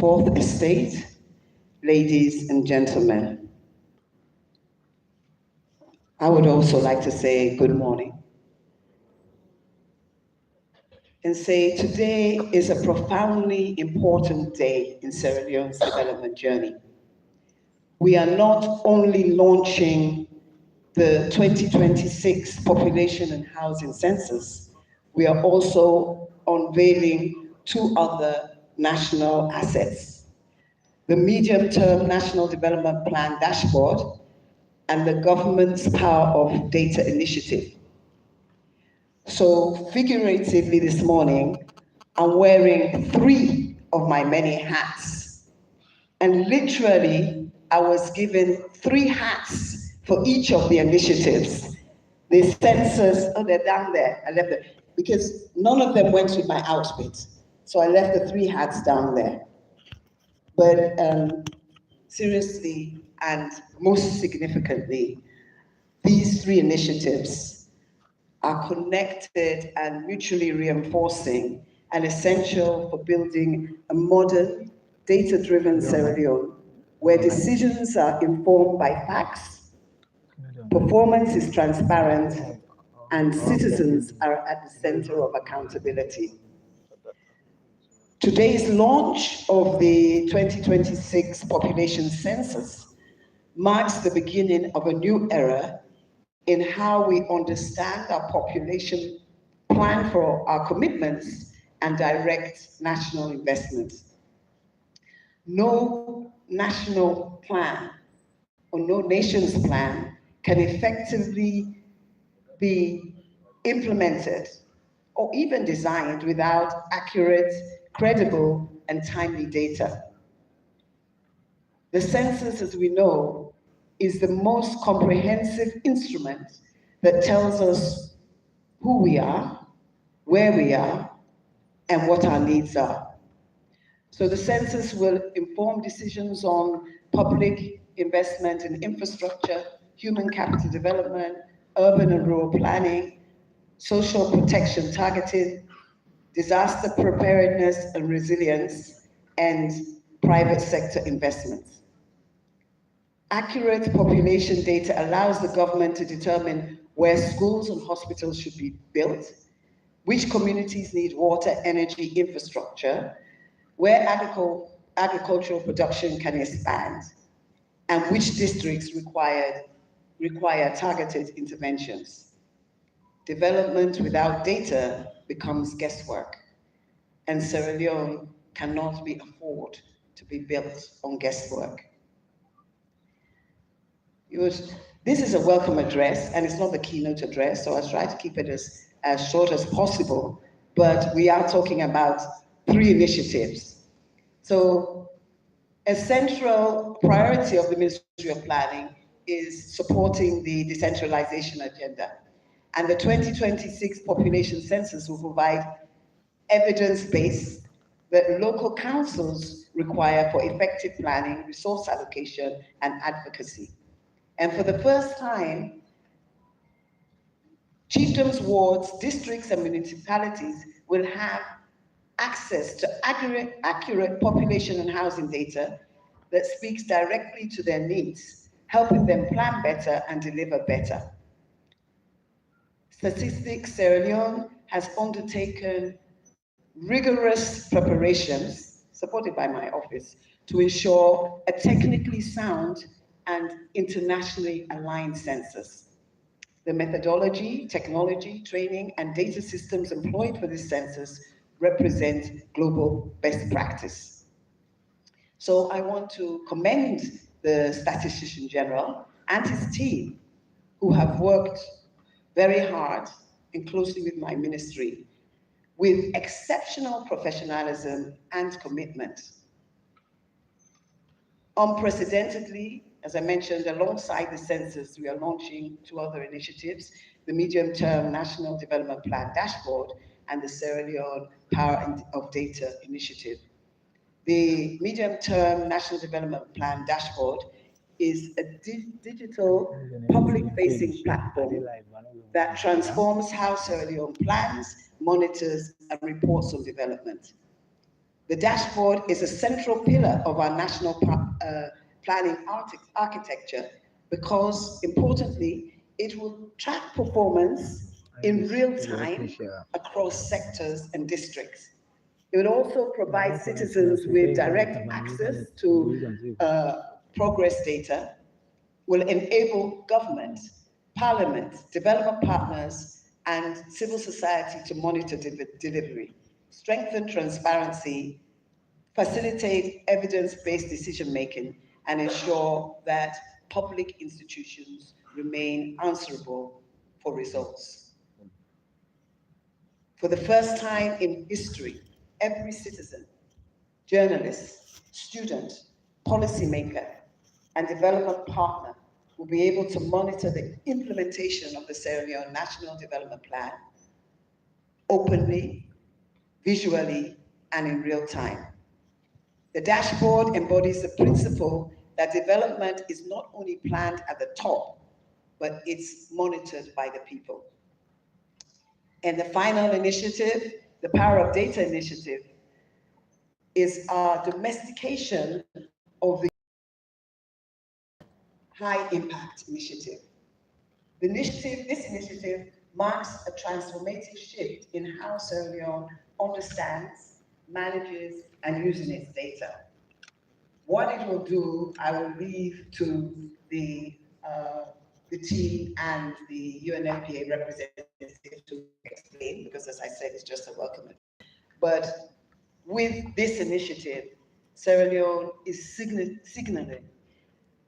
Fourth Estate, ladies and gentlemen. I would also like to say good morning and say today is a profoundly important day in Sierra Leone's development journey. We are not only launching the 2026 population and housing census, we are also unveiling two other national assets: the medium-term National Development Plan dashboard and the government's Power of Data initiative. So figuratively this morning, I'm wearing 3 of my many hats. And literally, I was given 3 hats for each of the initiatives. The census, oh, they're down there. I left them, because none of them went with my outfit. So I left the 3 hats down there. But seriously, and most significantly, these 3 initiatives are connected and mutually reinforcing and essential for building a modern, data-driven Sierra Leone, where decisions are informed by facts, performance is transparent, and citizens are at the center of accountability. Today's launch of the 2026 population census marks the beginning of a new era in how we understand our population, plan for our commitments, and direct national investments. No national plan or no nation's plan can effectively be implemented or even designed without accurate, credible, and timely data. The census, as we know, is the most comprehensive instrument that tells us who we are, where we are, and what our needs are. So the census will inform decisions on public investment in infrastructure, human capital development, urban and rural planning, social protection targeting, disaster preparedness and resilience, and private sector investments. Accurate population data allows the government to determine where schools and hospitals should be built, which communities need water, energy, infrastructure, where agricultural production can expand, and which districts require targeted interventions. Development without data becomes guesswork, and Sierra Leone cannot be afforded to be built on guesswork. This is a welcome address, and it's not the keynote address, so I'll try to keep it as short as possible, but we are talking about 3 initiatives. So a central priority of the Ministry of Planning is supporting the decentralization agenda. And the 2026 population census will provide evidence base that local councils require for effective planning, resource allocation, and advocacy. And for the first time, chiefdoms, wards, districts, and municipalities will have access to accurate population and housing data that speaks directly to their needs, helping them plan better and deliver better. Statistics Sierra Leone has undertaken rigorous preparations, supported by my office, to ensure a technically sound and internationally aligned census. The methodology, technology, training, and data systems employed for this census represent global best practice. So I want to commend the Statistician General and his team, who have worked very hard and closely with my ministry with exceptional professionalism and commitment. Unprecedentedly, as I mentioned, alongside the census, we are launching 2 other initiatives: the medium-term National Development Plan dashboard and the Sierra Leone Power of Data initiative. The medium-term National Development Plan dashboard is a digital public-facing platform that transforms how Sierra Leone plans, monitors, and reports on development. The dashboard is a central pillar of our national planning architecture because, importantly, it will track performance in real time across sectors and districts. It will also provide citizens with direct access to progress data, will enable government, parliament, development partners, and civil society to monitor delivery, strengthen transparency, facilitate evidence-based decision-making, and ensure that public institutions remain answerable for results. For the first time in history, every citizen, journalist, student, policymaker, and development partner will be able to monitor the implementation of the Sierra Leone National Development Plan openly, visually, and in real time. The dashboard embodies the principle that development is not only planned at the top, but it's monitored by the people. And the final initiative, the Power of Data initiative, is our domestication of the high impact initiative. This initiative marks a transformative shift in how Sierra Leone understands, manages, and uses its data. What it will do, I will leave to the team and the UNFPA representative to explain, because as I said, it's just a welcome. But with this initiative, Sierra Leone is signaling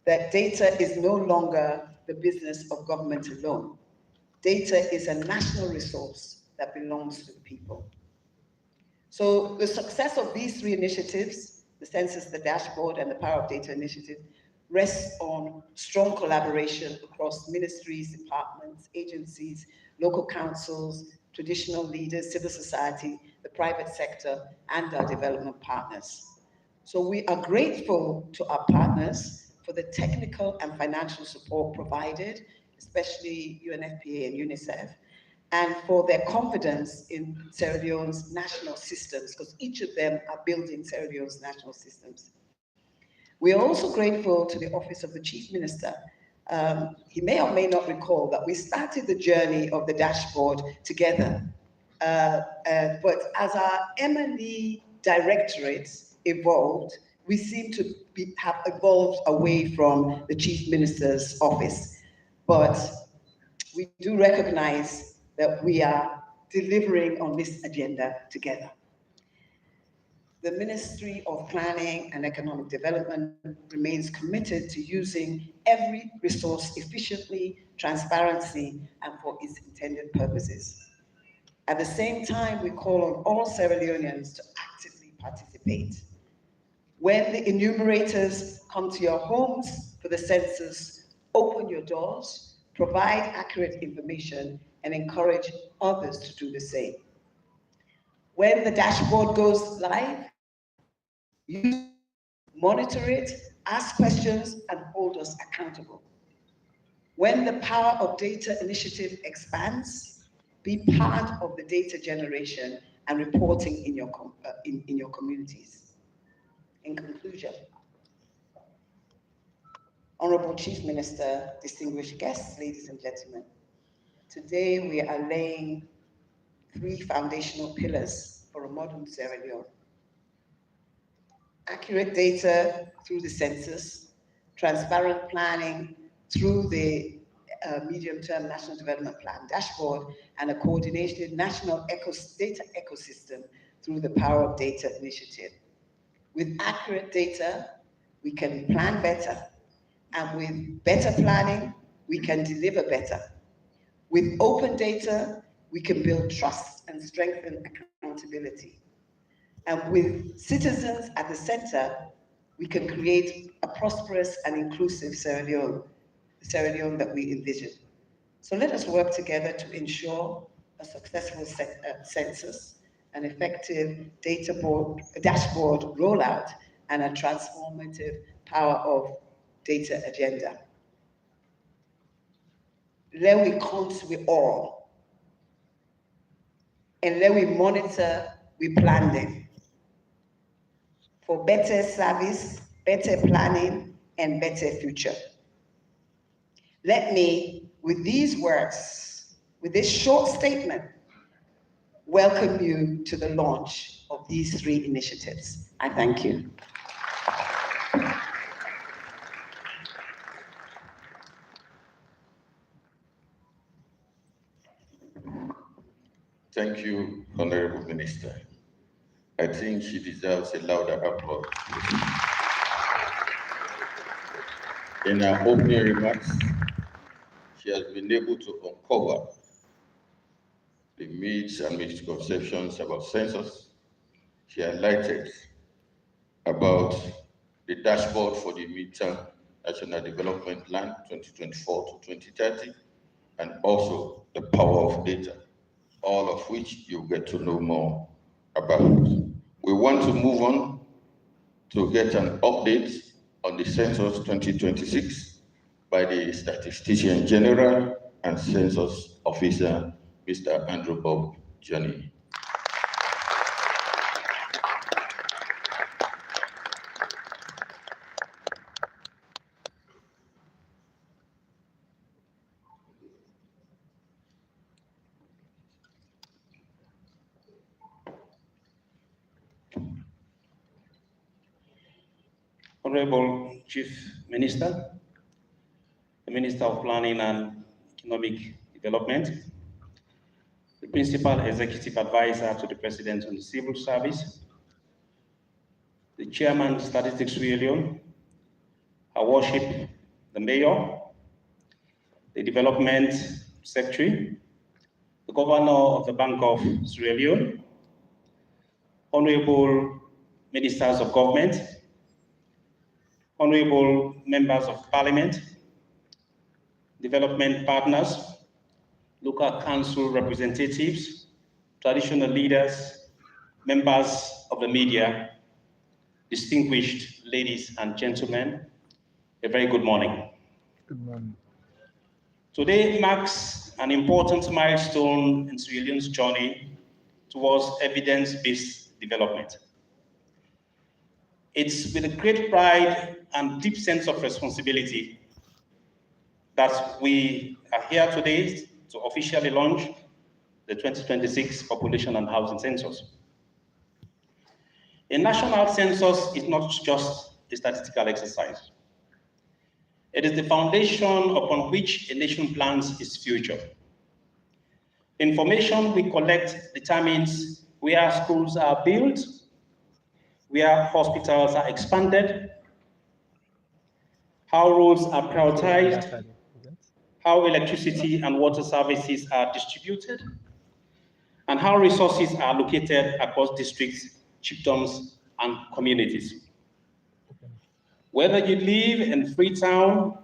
that data is no longer the business of government alone. Data is a national resource that belongs to the people. So the success of these three initiatives, the census, the dashboard, and the Power of Data initiative, rests on strong collaboration across ministries, departments, agencies, local councils, traditional leaders, civil society, the private sector, and our development partners. So we are grateful to our partners for the technical and financial support provided, especially UNFPA and UNICEF, and for their confidence in Sierra Leone's national systems, because each of them are building Sierra Leone's national systems. We are also grateful to the Office of the Chief Minister. He may or may not recall that we started the journey of the dashboard together. But as our M&E directorates evolved, we seem to have evolved away from the Chief Minister's office. But we do recognize that we are delivering on this agenda together. The Ministry of Planning and Economic Development remains committed to using every resource efficiently, transparently, and for its intended purposes. At the same time, we call on all Sierra Leoneans to actively participate. When the enumerators come to your homes for the census, open your doors, provide accurate information, and encourage others to do the same. When the dashboard goes live, use it, monitor it, ask questions, and hold us accountable. When the Power of Data initiative expands, be part of the data generation and reporting in your communities. In conclusion, Honorable Chief Minister, distinguished guests, ladies and gentlemen, today we are laying three foundational pillars for a modern Sierra Leone. Accurate data through the census, transparent planning through the medium-term National Development Plan dashboard, and a coordinated national data ecosystem through the Power of Data initiative. With accurate data, we can plan better, and with better planning, we can deliver better. With open data, we can build trust and strengthen accountability. And with citizens at the center, we can create a prosperous and inclusive Sierra Leone, the Sierra Leone that we envision. So let us work together to ensure a successful census, an effective dashboard rollout, and a transformative Power of Data agenda. Let we count we all, and let we monitor, we plan them. for better service, better planning, and better future. Let me, with these words, with this short statement, welcome you to the launch of these 3 initiatives. I thank you. Thank you, Honorable Minister. I think she deserves a louder applause. In her opening remarks, she has been able to uncover the myths and misconceptions about census. She highlighted about the dashboard for the midterm National Development Plan 2024 to 2030, and also the power of data, all of which you'll get to know more about. We want to move on to get an update on the Census 2026 by the Statistician General and Census Officer, Mr. Andrew Bob Johnny. Honorable Chief Minister, the Minister of Planning and Economic Development, the Principal Executive Advisor to the President on the Civil Service, the Chairman of Statistics Leone, Her Worship, the Mayor, the Development Secretary, the Governor of the Bank of Sierra Leone, Honorable Ministers of Government, Honorable Members of Parliament, development partners, local council representatives, traditional leaders, members of the media, distinguished ladies and gentlemen, a very good morning. Good morning. Today marks an important milestone in Sierra Leone's journey towards evidence-based development. It's with a great pride and deep sense of responsibility that we are here today to officially launch the 2026 Population and Housing Census. A national census is not just a statistical exercise. It is the foundation upon which a nation plans its future. Information we collect determines where schools are built, where hospitals are expanded, how roads are prioritized, how electricity and water services are distributed, and how resources are located across districts, chiefdoms, and communities. Whether you live in Freetown,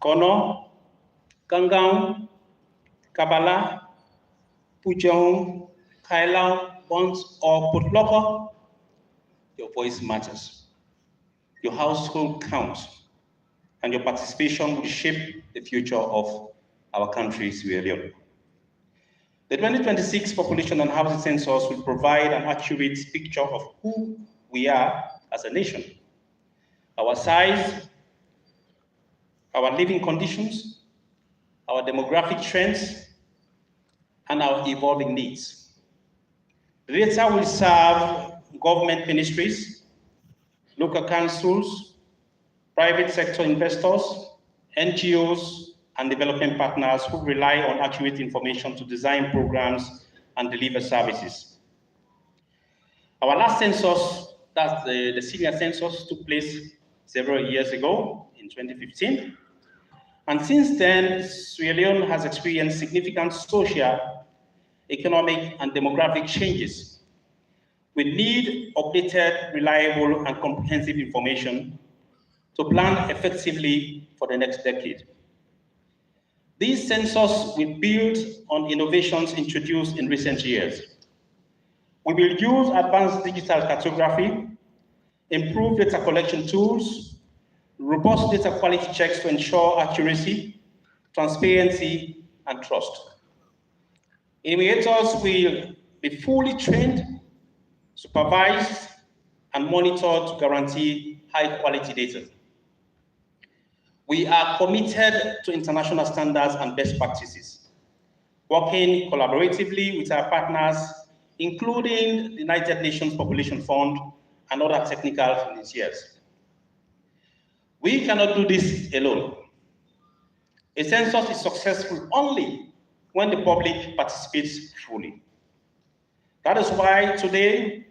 Kono, Kangang, Kabala, Pujong, Kailau, Bons, or Putloko, your voice matters. Your household counts, and your participation will shape the future of our country, Sierra Leone. The 2026 Population and Housing Census will provide an accurate picture of who we are as a nation, our size, our living conditions, our demographic trends, and our evolving needs. The data will serve government ministries, local councils, private sector investors, NGOs, and development partners who rely on accurate information to design programs and deliver services. Our last census, that's the senior census, took place several years ago in 2015. And since then, Sierra Leone has experienced significant social, economic, and demographic changes. We need updated, reliable, and comprehensive information to plan effectively for the next decade. These census will build on innovations introduced in recent years. We will use advanced digital cartography, improved data collection tools, robust data quality checks to ensure accuracy, transparency, and trust. Evaluators will be fully trained, supervised, and monitored to guarantee high-quality data. We are committed to international standards and best practices, working collaboratively with our partners, including the United Nations Population Fund and other technical financiers. We cannot do this alone. A census is successful only when the public participates fully. That is why today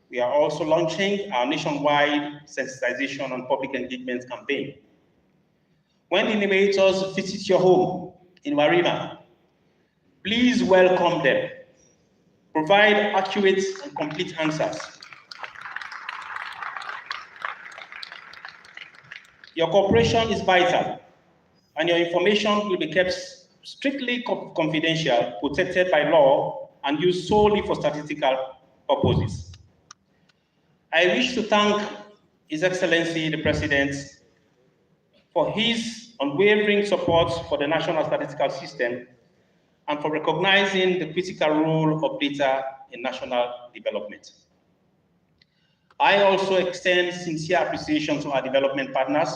we are also launching our nationwide sensitization and public engagement campaign. When enumerators visit your home in Warima, please welcome them. Provide accurate and complete answers. Your cooperation is vital, and your information will be kept strictly confidential, protected by law, and used solely for statistical purposes. I wish to thank His Excellency the President for his unwavering support for the national statistical system and for recognizing the critical role of data in national development. I also extend sincere appreciation to our development partners,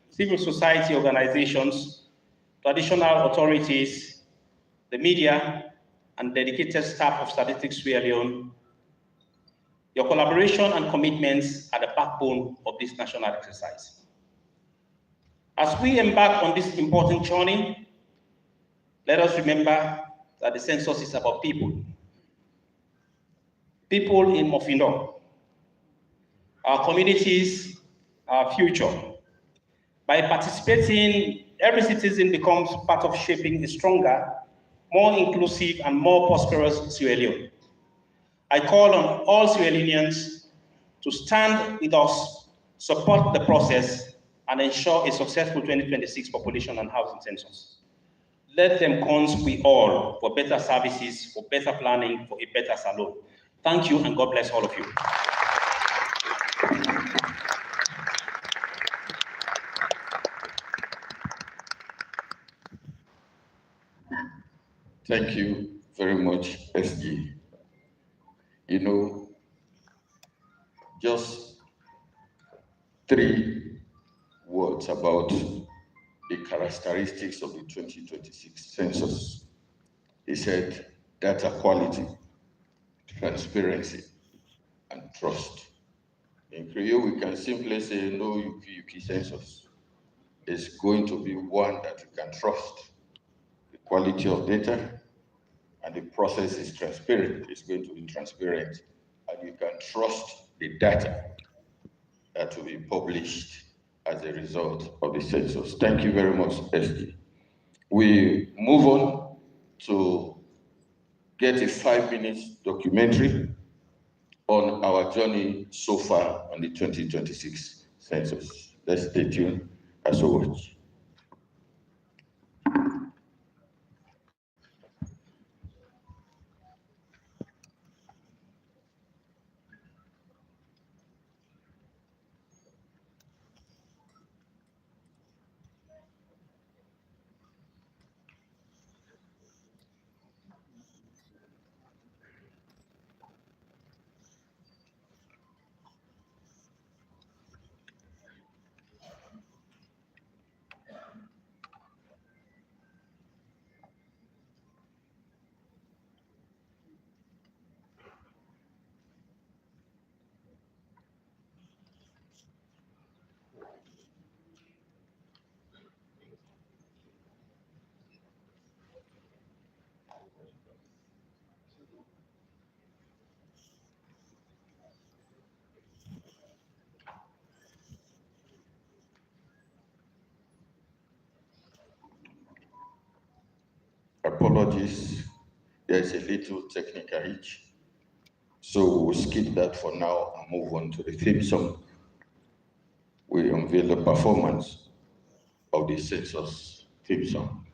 civil society organizations, traditional authorities, the media, and dedicated staff of Statistics Sierra Leone. Your collaboration and commitments are the backbone of this national exercise. As we embark on this important journey, let us remember that the census is about people. People in Mofindo, our communities, our future. By participating, every citizen becomes part of shaping a stronger, more inclusive, and more prosperous Sierra Leone. I call on all Sierra Leoneans to stand with us, support the process, and ensure a successful 2026 population and housing census. Let them count we all for better services, for better planning, for a better salon. Thank you, and God bless all of you. Thank you very much, SG. You know, just 3 words about the characteristics of the 2026 census. He said data quality, transparency, and trust. In Creole, we can simply say no Yuki census. It's going to be one that you can trust. The quality of data and the process is transparent. It's going to be transparent, and you can trust the data that will be published as a result of the census. Thank you very much, SD. We move on to get a 5-minute documentary on our journey so far on the 2026 census. Let's stay tuned as we watch. Apologies, there's a little technical hitch. So we'll skip that for now and move on to the theme song. We unveil the performance of the census theme song.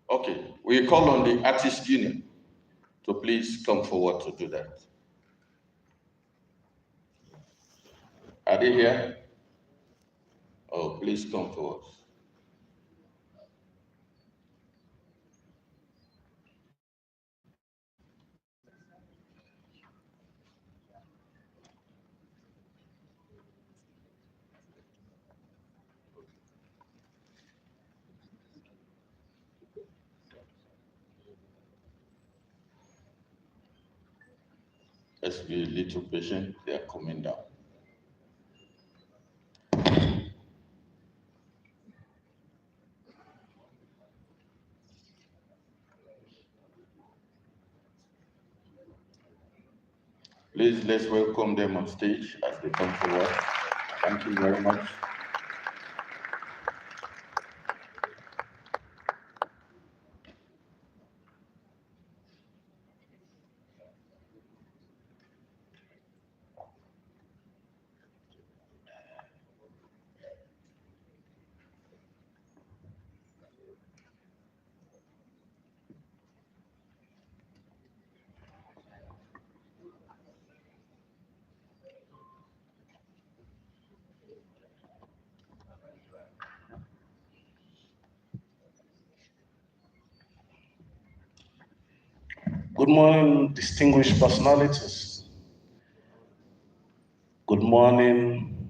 Okay, we call on the Artist Union to please come forward to do that. Are they here? Oh, please come forward. Let's be a little patient. They are coming down. Please, let's welcome them on stage as they come forward. Thank you very much. Good morning, distinguished personalities. Good morning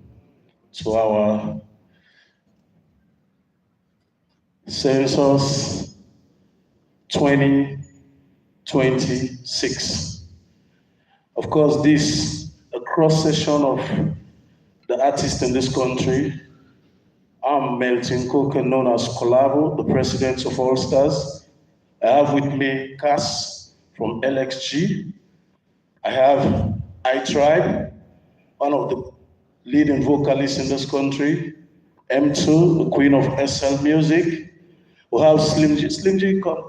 to our Census 2026. Of course, this a cross section of the artists in this country. I'm Melton Coker, known as Collabo, the president of All Stars. I have with me Cass from LXG. I have I-Tribe, one of the leading vocalists in this country. M2, the queen of SL music. We have Slim G. Slim G, come.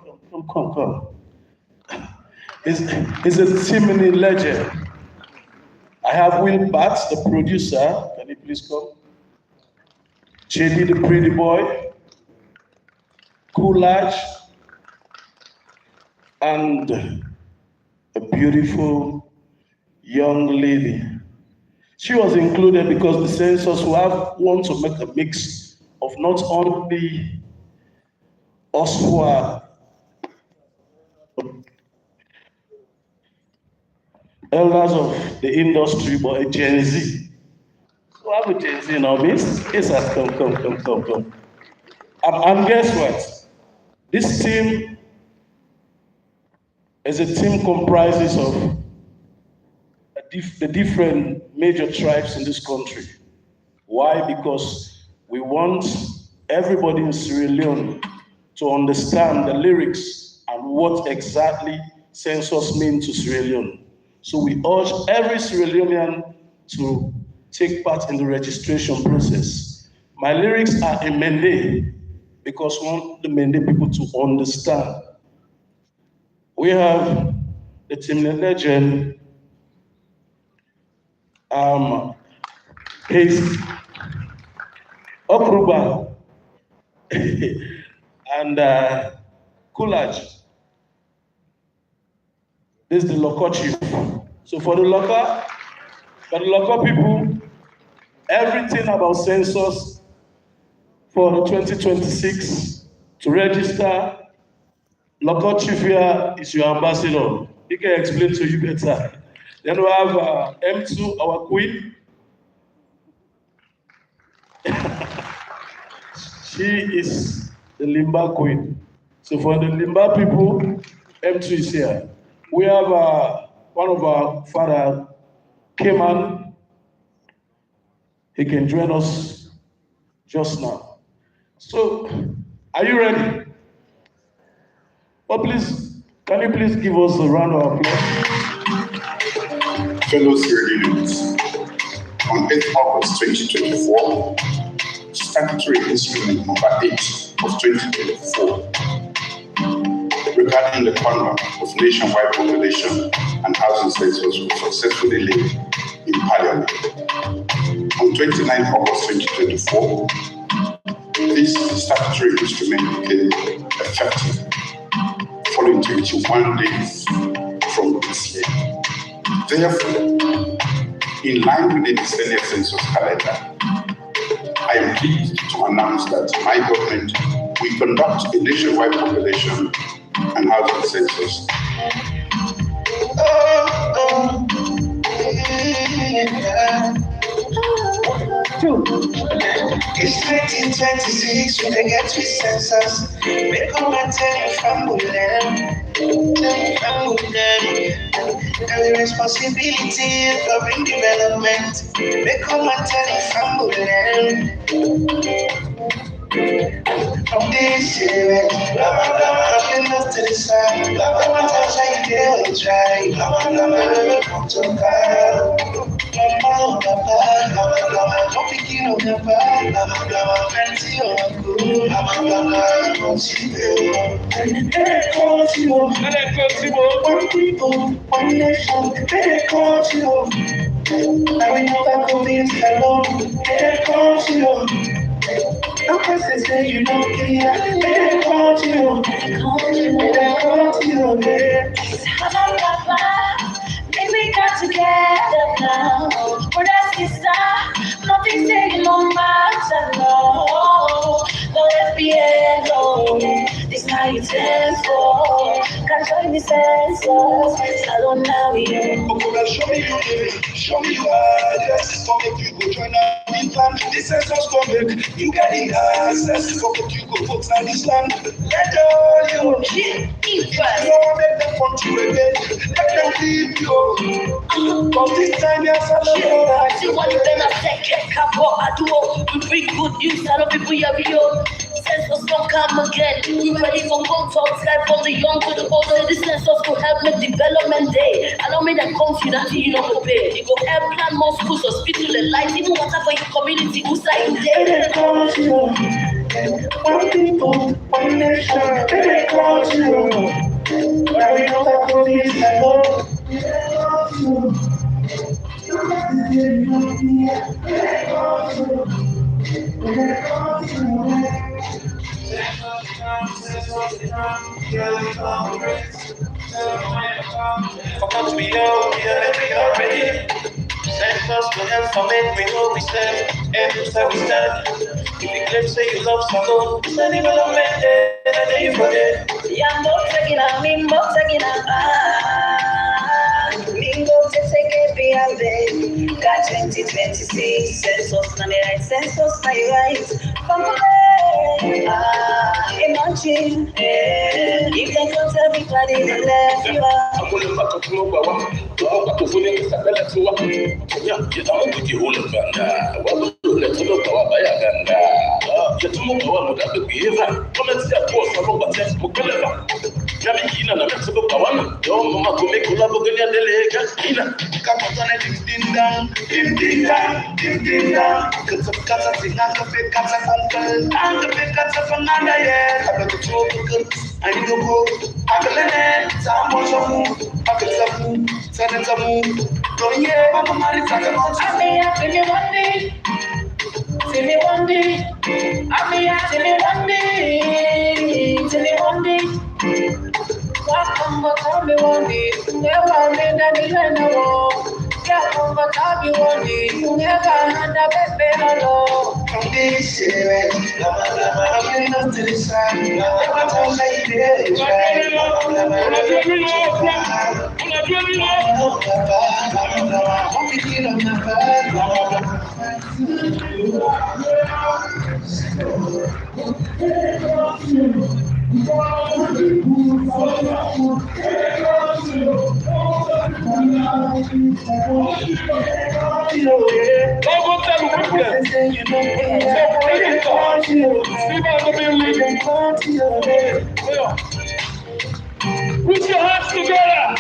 He's a Timony legend. I have Will Batts, the producer. Can you please come? JD, the pretty boy. Coolidge. And a beautiful young lady. She was included because the census want to make a mix of not only us who are elders of the industry, but a Gen Z. So I have a Gen Z now, miss. Yes, come. And guess what? This team is a team comprises of the different major tribes in this country. Why? Because we want everybody in Sierra Leone to understand the lyrics and what exactly census means to Sierra Leone. So we urge every Sierra Leonean to take part in the registration process. My lyrics are in Mende because we want the Mende people to understand. We have the Timne legend, his Okruba and Coolidge. This is the local chief. So for the local people, everything about census for 2026 to register, local chief here is your ambassador. He can explain to you better. Then we have M2, our queen. She is the Limba queen. So for the Limba people, M2 is here. We have one of our father, Keman. He can join us just now. So, are you ready? Well, please, can you please give us a round of applause? Fellow Sierra Leoneans, on 8th August 2024, statutory instrument number 8 of 2024, regarding the conduct of nationwide population and housing census was successfully laid in Parliament. On 29th August 2024, this statutory instrument became effective following 21 days from this year. Therefore, in line with the decennial census calendar, I am pleased to announce that my government will conduct a nationwide population and housing census. It's 2026, we get to census. Make all my tell you from them. and the responsibility for bring development. They come and tell you from this year, looking up to the sun. They want to shine, they'll try. Come to God. Mama, don't be king of the bad. Fancy on good. One people, one nation. They call you. Now we know that God is alone. They call you. No person say you don't care. They call you. They call you. Maybe we got together now. Brother, sister, nothing saying no matter, no. Don't let me end, no. This night it's for. Can't join me sense, salon now, yeah. Okay, show me you live, show me you address. Forget you go join a big plan. This census come make you get the access. Forget you go vote on this land. Let all you if you don't make them country again, let them leave you. Cause this time you're salon. See what you better take cap what I do. We bring good news, a lot of people here, yo. Census don't come again. We ready for go talk, life from the young to the old. This census will help make development day. Allow me that confidence you know go pay. You go help plan more schools, hospital, and light, even water for your community who's like day. One people, one nation, they call you. Where we know that God is alone. Because we know we are ready. Send us to help from it, we know we stand. Every time we stand. If you claim say you love someone, it's a development day, and a day for it. Yeah, I'm not taking out me, not taking out. Mingo to take it beyond it. Got 2026 census, not the right census, my right. Come on, imagine. If they don't tell everybody to left you out. I'm going back to Global. To fully Isabella to what? Yeah, you don't put the whole of Ganda. What do you let to look our by Ganda? You to move on with the behavior. Come and see a post of over 10 Mukaleva. Yamina, and let's look at one. Don't Mama to make Ulabonia delega. Come on, ding down. Because of Kata Sinaka, Kata Uncle, and the big Kata Fanana, yeah. I'm going to talk to I need to go. I can let it. I'm also I can tell you. Don't yeah, I'm married. I mean, see me one day. I mean, see me one day. Come tell me one day. Never made any no. Come tell me one day. Never had a baby alone. From this year, I'm not to the sun. I'm not to say it. Put your hands together.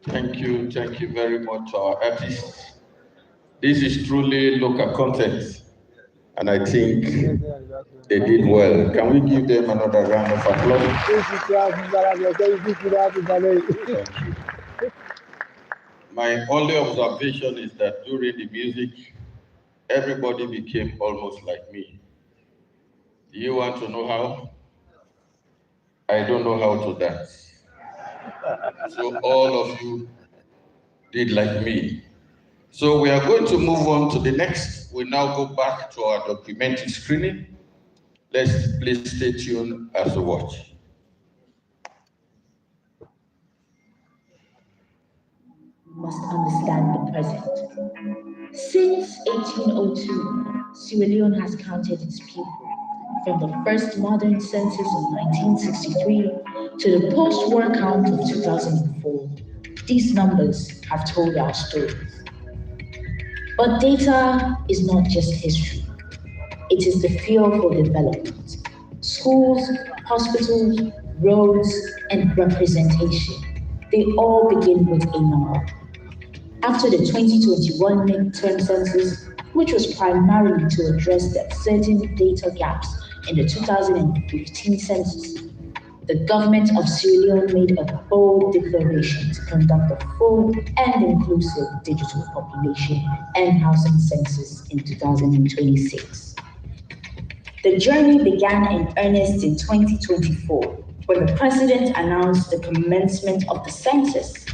Thank you very much to our artists. This is truly local content, and I think they did well. Can we give them another round of applause? Thank you. My only observation is that during the music, everybody became almost like me. Do you want to know how? I don't know how to dance. So all of you did like me. So we are going to move on to the next. We now go back to our documentary screening. Let's please stay tuned as we watch. must understand the present. Since 1802, Sierra Leone has counted its people, from the first modern census of 1963 to the post-war count of 2004. These numbers have told our stories. But data is not just history. It is the fuel for development. Schools, hospitals, roads, and representation, they all begin with a number. After the 2021 midterm census, which was primarily to address the certain data gaps in the 2015 census, the government of Sierra Leone made a bold declaration to conduct a full and inclusive digital population and housing census in 2026. The journey began in earnest in 2024, when the president announced the commencement of the census.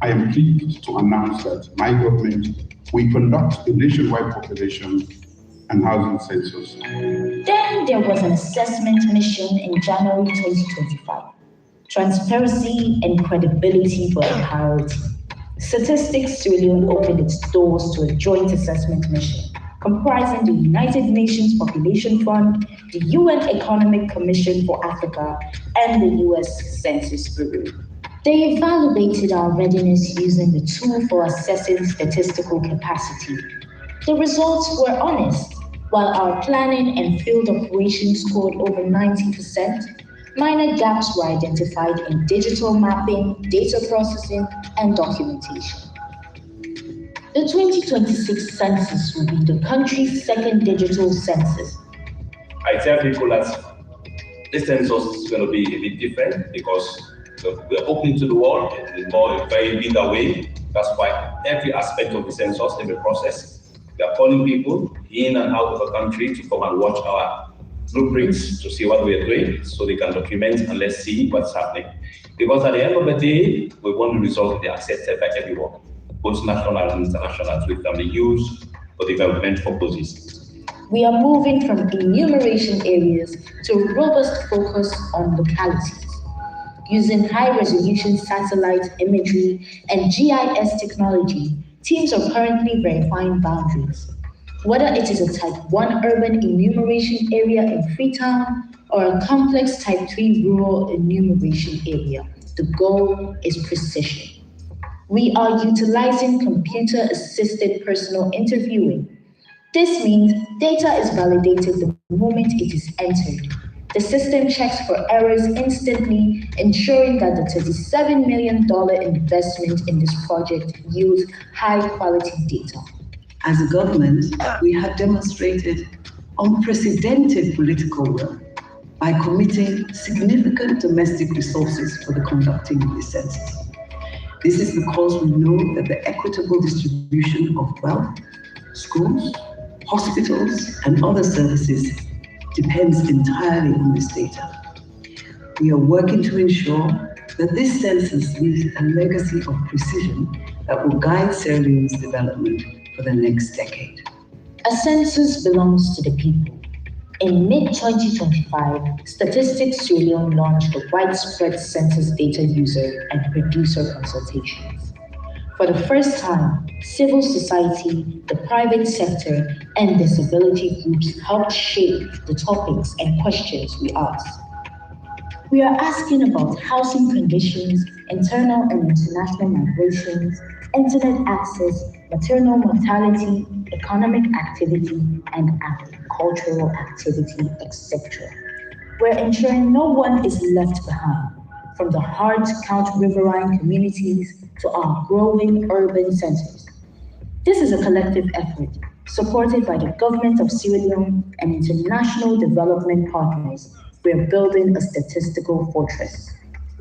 I am pleased to announce that my government will conduct a nationwide population and housing census. Then there was an assessment mission in January 2025. Transparency and credibility were a priority. Statistics Sierra Leone opened its doors to a joint assessment mission comprising the United Nations Population Fund, the UN Economic Commission for Africa, and the US Census Bureau. They evaluated our readiness using the tool for assessing statistical capacity. The results were honest. While our planning and field operations scored over 90%, minor gaps were identified in digital mapping, data processing, and documentation. The 2026 census will be the country's second digital census. I tell people that this census is going to be a bit different because we're opening to the world in a very bigger way. That's why every aspect of the census, every process, we are calling people in and out of the country to come and watch our blueprints to see what we are doing so they can document and let's see what's happening. Because at the end of the day, we want the results to be accepted by everyone, both national and international, so it can be used for development purposes. We are moving from enumeration areas to a robust focus on localities. Using high-resolution satellite imagery and GIS technology, teams are currently verifying boundaries. Whether it is a Type 1 urban enumeration area in Freetown or a complex Type 3 rural enumeration area, the goal is precision. We are utilizing computer-assisted personal interviewing. This means data is validated the moment it is entered. The system checks for errors instantly, ensuring that the $37 million investment in this project yields high-quality data. As a government, we have demonstrated unprecedented political will by committing significant domestic resources for the conducting of the census. This is because we know that the equitable distribution of wealth, schools, hospitals, and other services depends entirely on this data. We are working to ensure that this census leaves a legacy of precision that will guide Sierra Leone's development for the next decade. A census belongs to the people. In mid-2025, Statistics Sierra Leone launched the widespread census data user and producer consultations. For the first time, civil society, the private sector, and disability groups helped shape the topics and questions we ask. We are asking about housing conditions, internal and international migrations, internet access, maternal mortality, economic activity, and agricultural activity, etc. We're ensuring no one is left behind, from the hard-to-count riverine communities to our growing urban centers. This is a collective effort, supported by the government of Sierra Leone and international development partners. We are building a statistical fortress.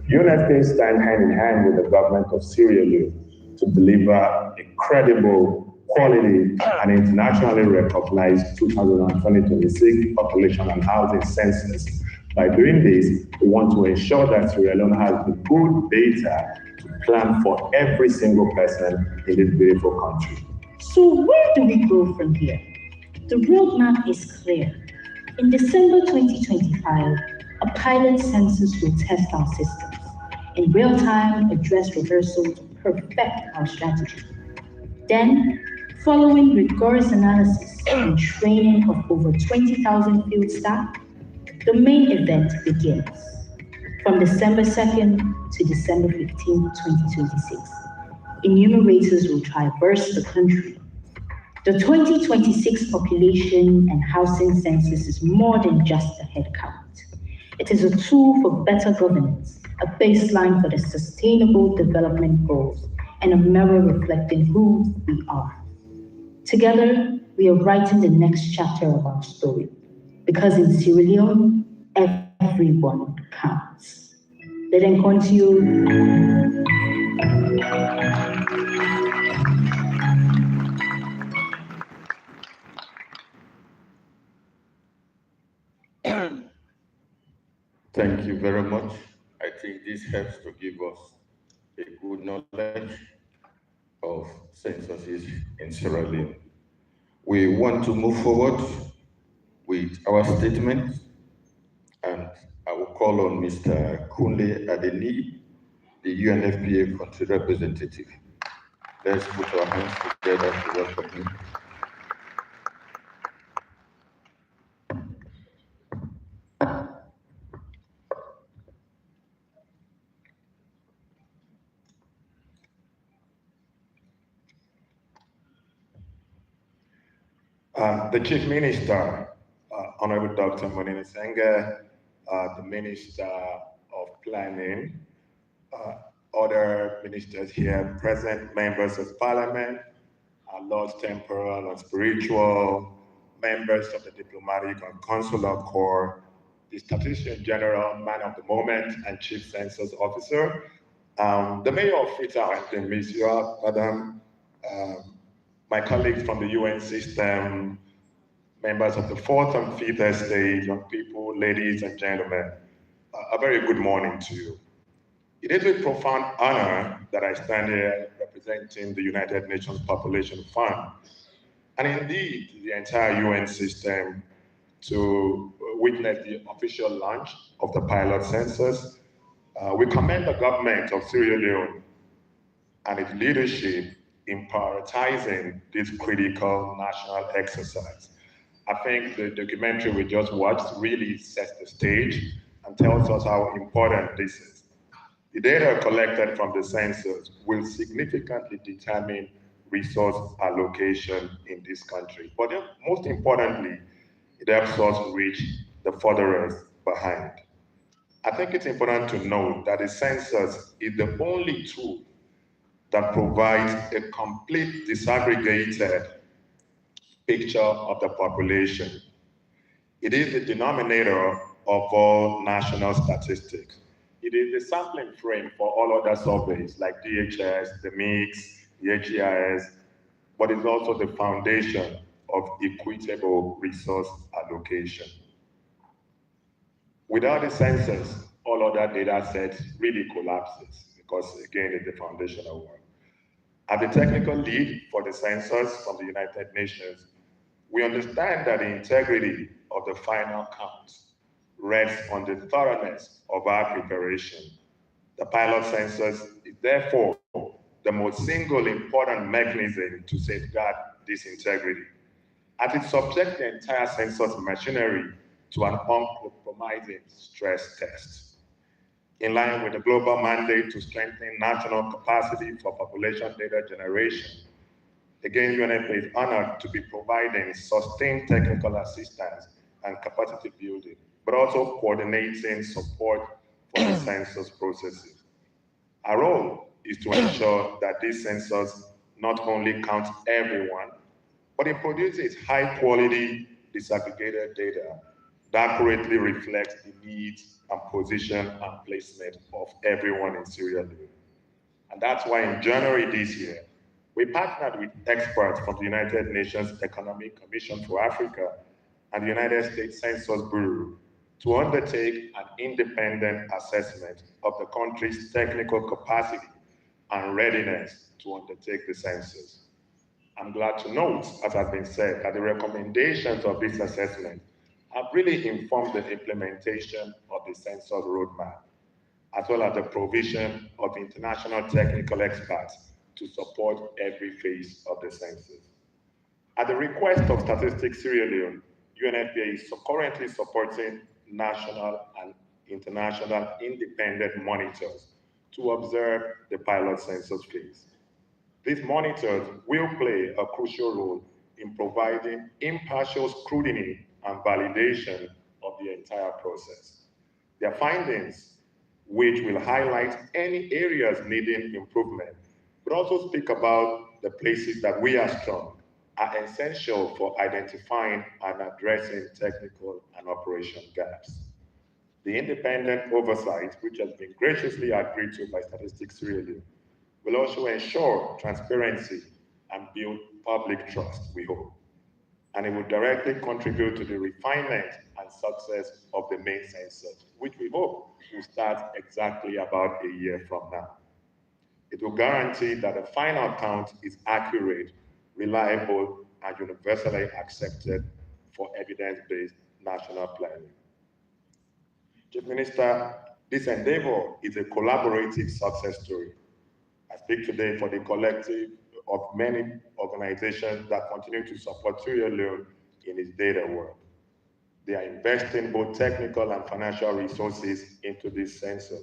UNFPA stand hand in hand with the government of Sierra Leone to deliver a credible, quality, and internationally recognized 2026 population and housing census. By doing this, we want to ensure that Sierra Leone has the good data to plan for every single person in this beautiful country. So where do we go from here? The roadmap is clear. In December 2025, a pilot census will test our systems. In real time, address rehearsals, perfect our strategy. Then, following rigorous analysis and training of over 20,000 field staff, the main event begins from December 2nd to December 15th, 2026. Enumerators will traverse the country. The 2026 population and housing census is more than just a head count. It is a tool for better governance, a baseline for the sustainable development goals, and a mirror reflecting who we are. Together, we are writing the next chapter of our story, because in Sierra Leone, everyone counts. Let them continue. Thank you very much. I think this helps to give us a good knowledge of censuses in Sierra Leone. We want to move forward with our statement, and I will call on Mr. Kunle Adeni, the UNFPA country representative. Let's put our hands together to welcome him. The Chief Minister, Honorable Dr. Monina Senga, the Minister of Planning, other ministers here present, members of Parliament, our Lords Temporal and Spiritual, members of the Diplomatic and Consular Corps, the Statistician General, Man of the Moment, and Chief Census Officer, the Mayor of Freetown, Madam, my colleagues from the UN system, members of the fourth and fifth estate, young people, ladies and gentlemen, a very good morning to you. It is with profound honor that I stand here representing the United Nations Population Fund, and indeed the entire UN system, to witness the official launch of the pilot census. We commend the government of Sierra Leone and its leadership in prioritizing this critical national exercise. I think the documentary we just watched really sets the stage and tells us how important this is. The data collected from the census will significantly determine resource allocation in this country. But most importantly, it helps us reach the furthest behind. I think it's important to note that the census is the only tool that provides a complete disaggregated picture of the population. It is the denominator of all national statistics. It is the sampling frame for all other surveys like DHS, the MIX, the HEIS, but it's also the foundation of equitable resource allocation. Without the census, all other data sets really collapses because, again, it's the foundational work. As the technical lead for the census from the United Nations, we understand that the integrity of the final count rests on the thoroughness of our preparation. The pilot census is therefore the most single important mechanism to safeguard this integrity, as it subjects the entire census machinery to an uncompromising stress test. In line with the global mandate to strengthen national capacity for population data generation, again, UNFPA is honored to be providing sustained technical assistance and capacity building, but also coordinating support for the census processes. Our role is to ensure that this census not only counts everyone, but it produces high quality disaggregated data that accurately reflects the needs and position and placement of everyone in Sierra Leone. And that's why in January this year, we partnered with experts from the United Nations Economic Commission for Africa and the United States Census Bureau to undertake an independent assessment of the country's technical capacity and readiness to undertake the census. I'm glad to note, as has been said, that the recommendations of this assessment have really informed the implementation of the census roadmap. as well as the provision of international technical experts to support every phase of the census. At the request of Statistics Sierra Leone, UNFPA is currently supporting national and international independent monitors to observe the pilot census phase. These monitors will play a crucial role in providing impartial scrutiny and validation of the entire process. Their findings, which will highlight any areas needing improvement, but also speak about the places that we are strong, are essential for identifying and addressing technical and operational gaps. The independent oversight, which has been graciously agreed to by Statistics Sierra Leone, will also ensure transparency and build public trust, we hope. And it will directly contribute to the refinement and success of the main census, which we hope will start exactly about a year from now. It will guarantee that the final count is accurate, reliable, and universally accepted for evidence-based national planning. Chief Minister, this endeavor is a collaborative success story. I speak today for the collective of many organizations that continue to support Sierra Leone in its data work. They are investing both technical and financial resources into this census.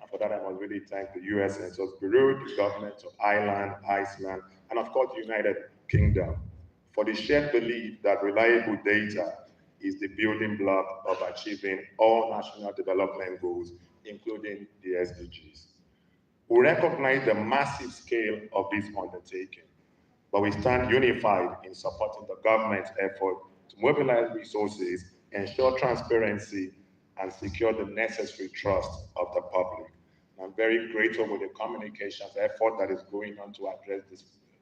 And for that, I must really thank the US Census Bureau, the government of Ireland, Iceland, and of course, the United Kingdom, for the shared belief that reliable data is the building block of achieving all national development goals, including the SDGs. We recognize the massive scale of this undertaking, but we stand unified in supporting the government's effort to mobilize resources, ensure transparency, and secure the necessary trust of the public. And I'm very grateful for the communications effort that is going on to address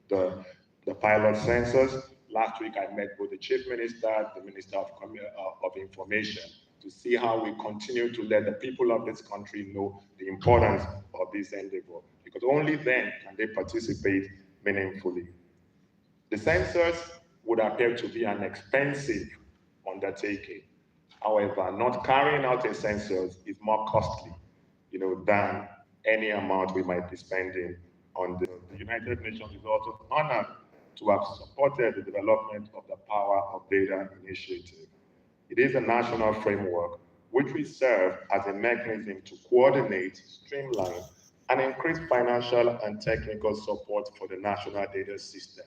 the pilot census. Last week, I met with the Chief Minister, the Minister of Information, to see how we continue to let the people of this country know the importance of this endeavor, because only then can they participate meaningfully. The census would appear to be an expensive undertaking. However, not carrying out a census is more costly, than any amount we might be spending on this. The United Nations is also honored to have supported the development of the Power of Data initiative. It is a national framework which will serve as a mechanism to coordinate, streamline, and increase financial and technical support for the national data system.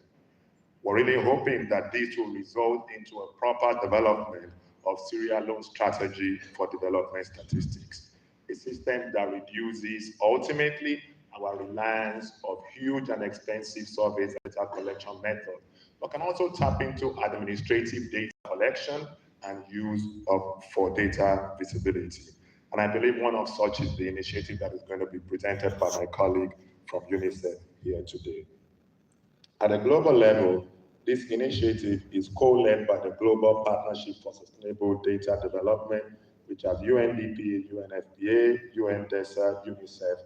We're really hoping that this will result into a proper development of Sierra Leone's strategy for development statistics, a system that reduces ultimately our reliance of huge and expensive surveys and data collection methods, but can also tap into administrative data collection and use for data visibility. And I believe one of such is the initiative that is going to be presented by my colleague from UNICEF here today. At a global level, this initiative is co-led by the Global Partnership for Sustainable Data Development, which has UNDP, UNFPA, UNDESA, UNICEF,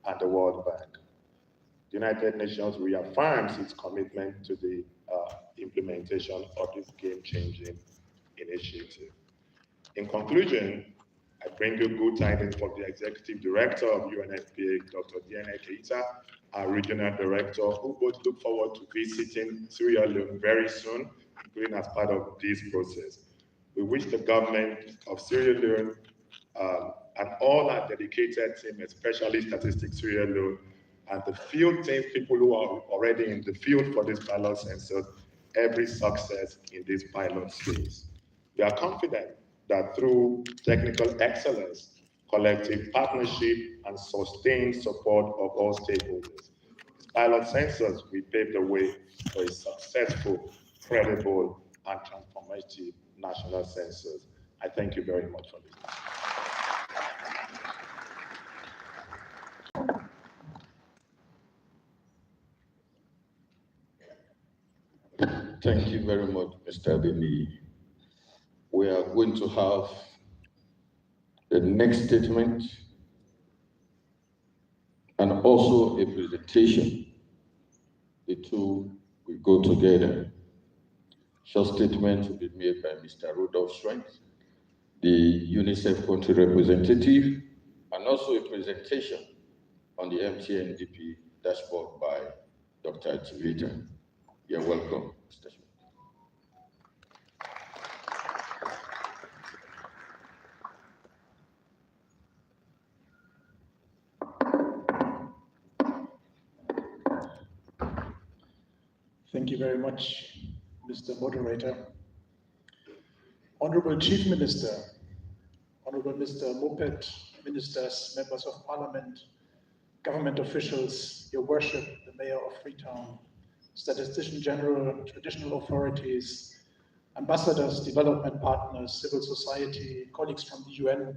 and the World Bank. The United Nations reaffirms its commitment to the implementation of this game-changing initiative. In conclusion, I bring you good tidings from the Executive Director of UNFPA, Dr. Diana Keita, our Regional Director, who both look forward to visiting Sierra Leone very soon, including as part of this process. We wish the government of Sierra Leone and all our dedicated team, especially Statistics Sierra Leone, and the field team, people who are already in the field for this pilot census, every success in this pilot phase. We are confident that through technical excellence, collective partnership, and sustained support of all stakeholders, this pilot census will pave the way for a successful, credible, and transformative national census. I thank you very much for listening. Thank you very much, Mr. Bini. We are going to have the next statement and also a presentation. The two will go together. Short statement will be made by Mr. Rudolph Strength, the UNICEF country representative, and also a presentation on the MTNDP dashboard by Dr. Chivita. You're welcome, Mr. Schmidt. Thank you very much, Mr. Moderator. Honorable Chief Minister, Honorable Mr. Moped, Ministers, Members of Parliament, government officials, Your Worship, the Mayor of Freetown, Statistician General, traditional authorities, ambassadors, development partners, civil society, colleagues from the UN,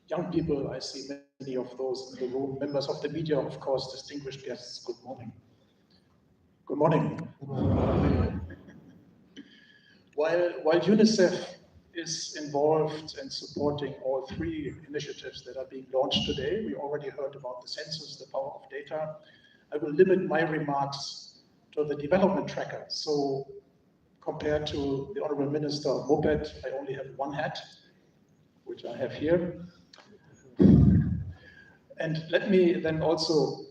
young people, I see many of those in the room, members of the media, of course, distinguished guests, good morning. Good morning. While UNICEF is involved in supporting all three initiatives that are being launched today, we already heard about the census, the power of data. I will limit my remarks to the development tracker. So compared to the Honorable Minister of Moped, I only have one hat, which I have here. And let me then also,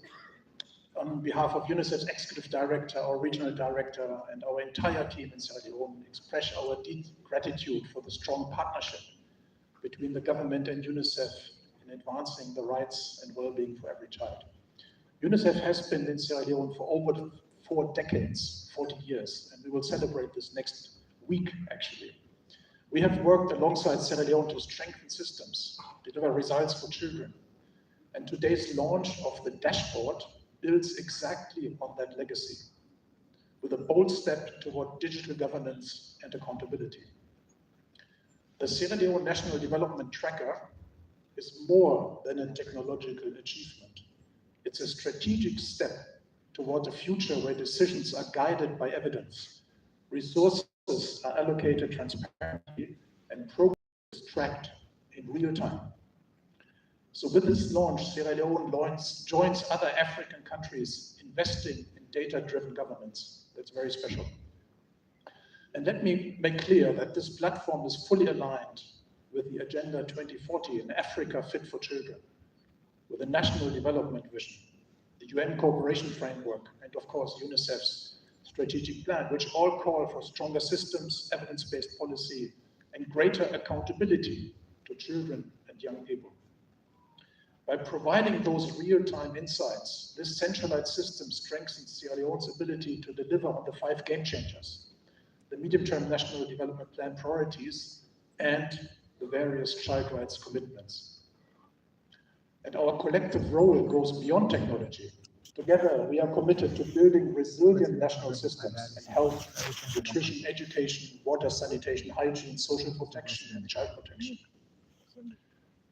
on behalf of UNICEF's Executive Director, our Regional Director, and our entire team in Sierra Leone, express our deep gratitude for the strong partnership between the government and UNICEF in advancing the rights and well-being for every child. UNICEF has been in Sierra Leone for over 4 decades, 40 years, and we will celebrate this next week, actually. We have worked alongside Sierra Leone to strengthen systems, deliver results for children, and today's launch of the dashboard builds exactly on that legacy, with a bold step toward digital governance and accountability. The Sierra Leone National Development Tracker is more than a technological achievement. It's a strategic step toward a future where decisions are guided by evidence, resources are allocated transparently, and progress is tracked in real time. So with this launch, Sierra Leone joins other African countries investing in data-driven governance. That's very special. And let me make clear that this platform is fully aligned with the Agenda 2040 in Africa Fit for Children, with a national development vision, the UN cooperation framework, and of course UNICEF's strategic plan, which all call for stronger systems, evidence-based policy, and greater accountability to children and young people. By providing those real-time insights, this centralized system strengthens Sierra Leone's ability to deliver on the 5 game changers, the medium-term national development plan priorities, and the various child rights commitments. And our collective role goes beyond technology. Together, we are committed to building resilient national systems in health, nutrition, education, water, sanitation, hygiene, social protection, and child protection.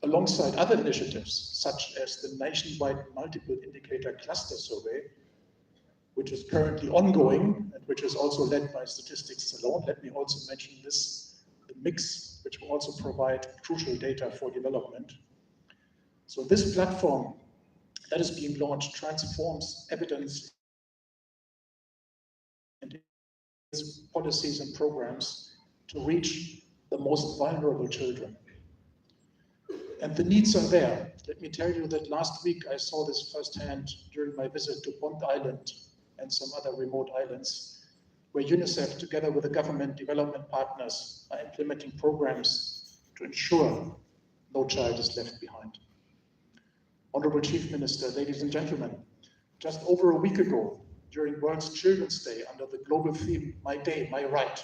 Alongside other initiatives, such as the nationwide multiple indicator cluster survey, which is currently ongoing and which is also led by Statistics Alone. Let me also mention this, the mix, which will also provide crucial data for development. So this platform that is being launched transforms evidence and policies and programs to reach the most vulnerable children. And the needs are there. Let me tell you that last week I saw this firsthand during my visit to Bond Island and some other remote islands, where UNICEF, together with the government development partners, are implementing programs to ensure no child is left behind. Honorable Chief Minister, ladies and gentlemen, just over a week ago, during World Children's Day, under the global theme, My Day, My Right,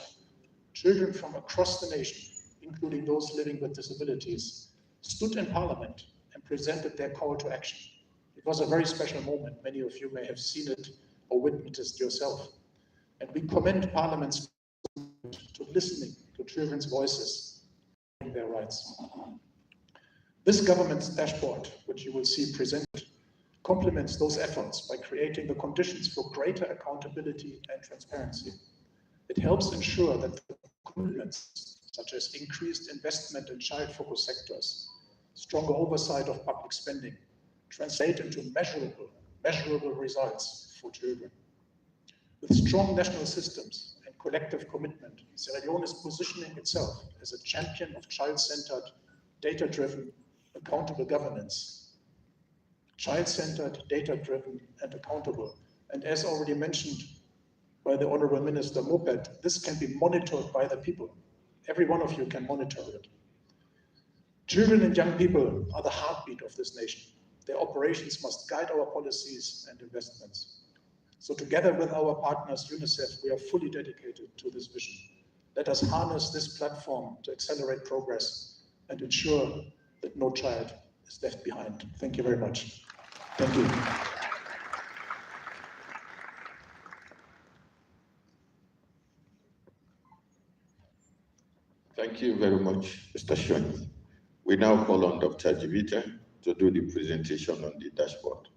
children from across the nation, including those living with disabilities, stood in Parliament and presented their call to action. It was a very special moment. Many of you may have seen it or witnessed yourself. And we commend Parliament's to listening to children's voices and their rights. This government's dashboard, which you will see presented, complements those efforts by creating the conditions for greater accountability and transparency. It helps ensure that the commitments, such as increased investment in child-focused sectors, stronger oversight of public spending, translate into measurable results for children. With strong national systems and collective commitment, Sierra Leone is positioning itself as a champion of child-centered, data-driven, accountable governance, child-centered, data-driven, and accountable. And as already mentioned by the Honorable Minister Moped, this can be monitored by the people. Every one of you can monitor it. Children and young people are the heartbeat of this nation. Their operations must guide our policies and investments. So together with our partners, UNICEF, we are fully dedicated to this vision. Let us harness this platform to accelerate progress and ensure that no child is left behind. Thank you very much. Thank you. Thank you very much, Mr. Shuen. We now call on Dr. Jivita to do the presentation on the dashboard.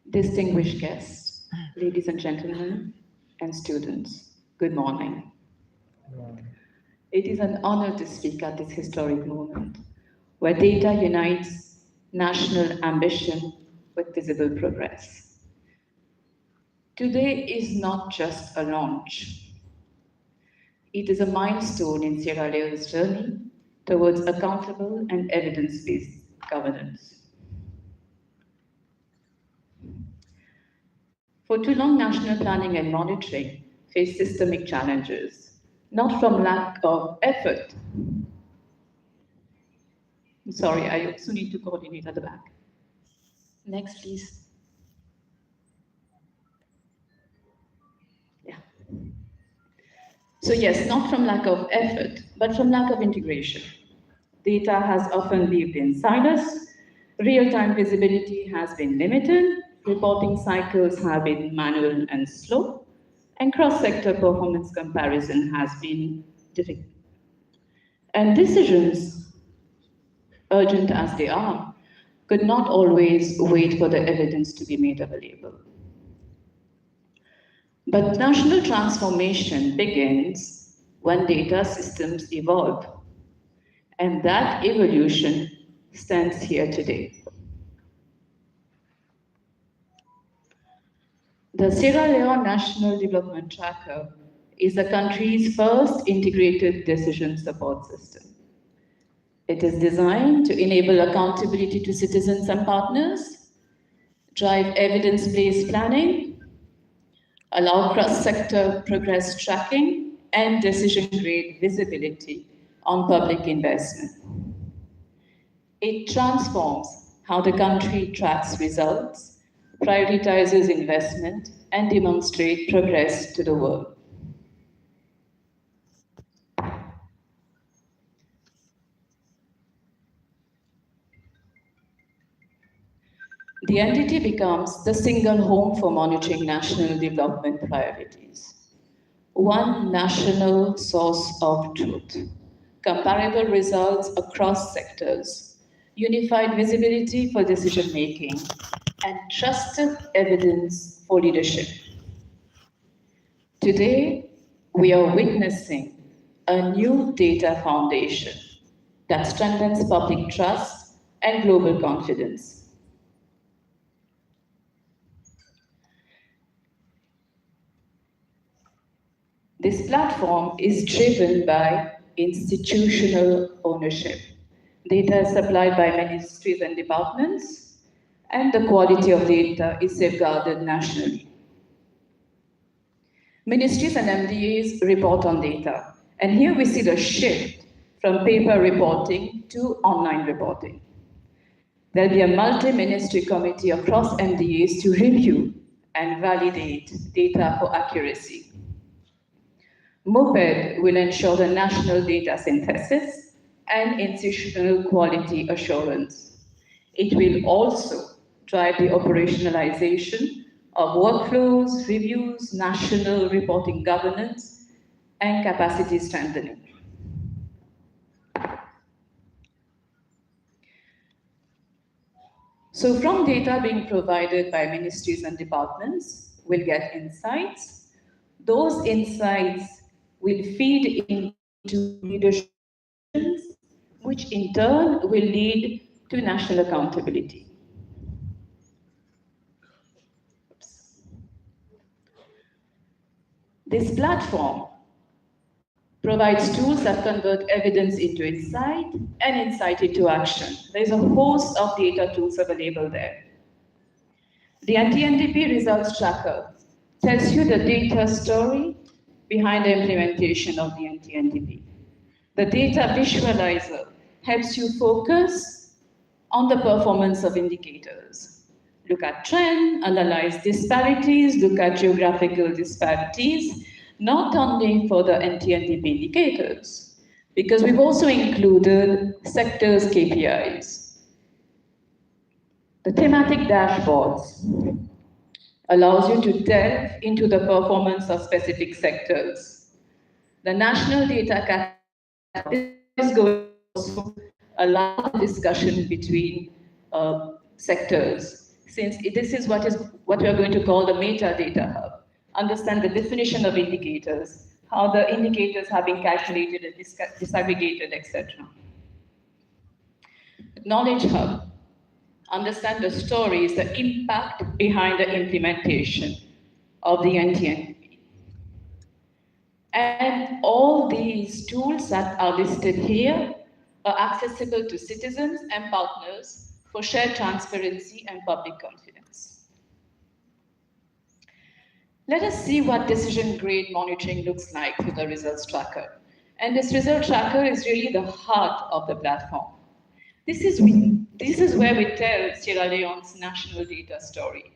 Distinguished guests, ladies and gentlemen, and students, good morning. It is an honor to speak at this historic moment, where data unites national ambition with visible progress. Today is not just a launch. It is a milestone in Sierra Leone's journey towards accountable and evidence-based governance. For too long, national planning and monitoring face systemic challenges, not from lack of effort. Sorry, I also need to coordinate at the back. Next, please. Yeah. So yes, not from lack of effort, but from lack of integration. Data has often lived in silos, real-time visibility has been limited, reporting cycles have been manual and slow, and cross-sector performance comparison has been difficult. And decisions, urgent as they are, could not always wait for the evidence to be made available. But national transformation begins when data systems evolve, and that evolution stands here today. The Sierra Leone National Development Tracker is the country's first integrated decision support system. It is designed to enable accountability to citizens and partners, drive evidence-based planning, allow cross-sector progress tracking, and decision-grade visibility on public investment. It transforms how the country tracks results, prioritizes investment, and demonstrates progress to the world. The entity becomes the single home for monitoring national development priorities. One national source of truth, comparable results across sectors, unified visibility for decision-making, and trusted evidence for leadership. Today, we are witnessing a new data foundation that strengthens public trust and global confidence. This platform is driven by institutional ownership. Data is supplied by ministries and departments, and the quality of data is safeguarded nationally. Ministries and MDAs report on data, and here we see the shift from paper reporting to online reporting. There'll be a multi-ministry committee across MDAs to review and validate data for accuracy. MOPED will ensure the national data synthesis and institutional quality assurance. It will also drive the operationalization of workflows, reviews, national reporting governance, and capacity strengthening. So from data being provided by ministries and departments, we'll get insights. Those insights will feed into leadership, which in turn will lead to national accountability. This platform provides tools that convert evidence into insight and insight into action. There's a host of data tools available there. The anti-NDP results tracker tells you the data story behind the implementation of the anti-NDP. The data visualizer helps you focus on the performance of indicators. Look at trend, analyze disparities, look at geographical disparities, not only for the anti-NDP indicators, because we've also included sectors KPIs. The thematic dashboards allows you to delve into the performance of specific sectors. The national data category is going to allow the discussion between sectors, since this is what we are going to call the metadata hub. Understand the definition of indicators, how the indicators have been calculated and disaggregated, etc. Knowledge hub. Understand the stories, the impact behind the implementation of the anti-NDP. And all these tools that are listed here are accessible to citizens and partners for shared transparency and public confidence. Let us see what decision grade monitoring looks like through the results tracker. And this result tracker is really the heart of the platform. This is where we tell Sierra Leone's national data story.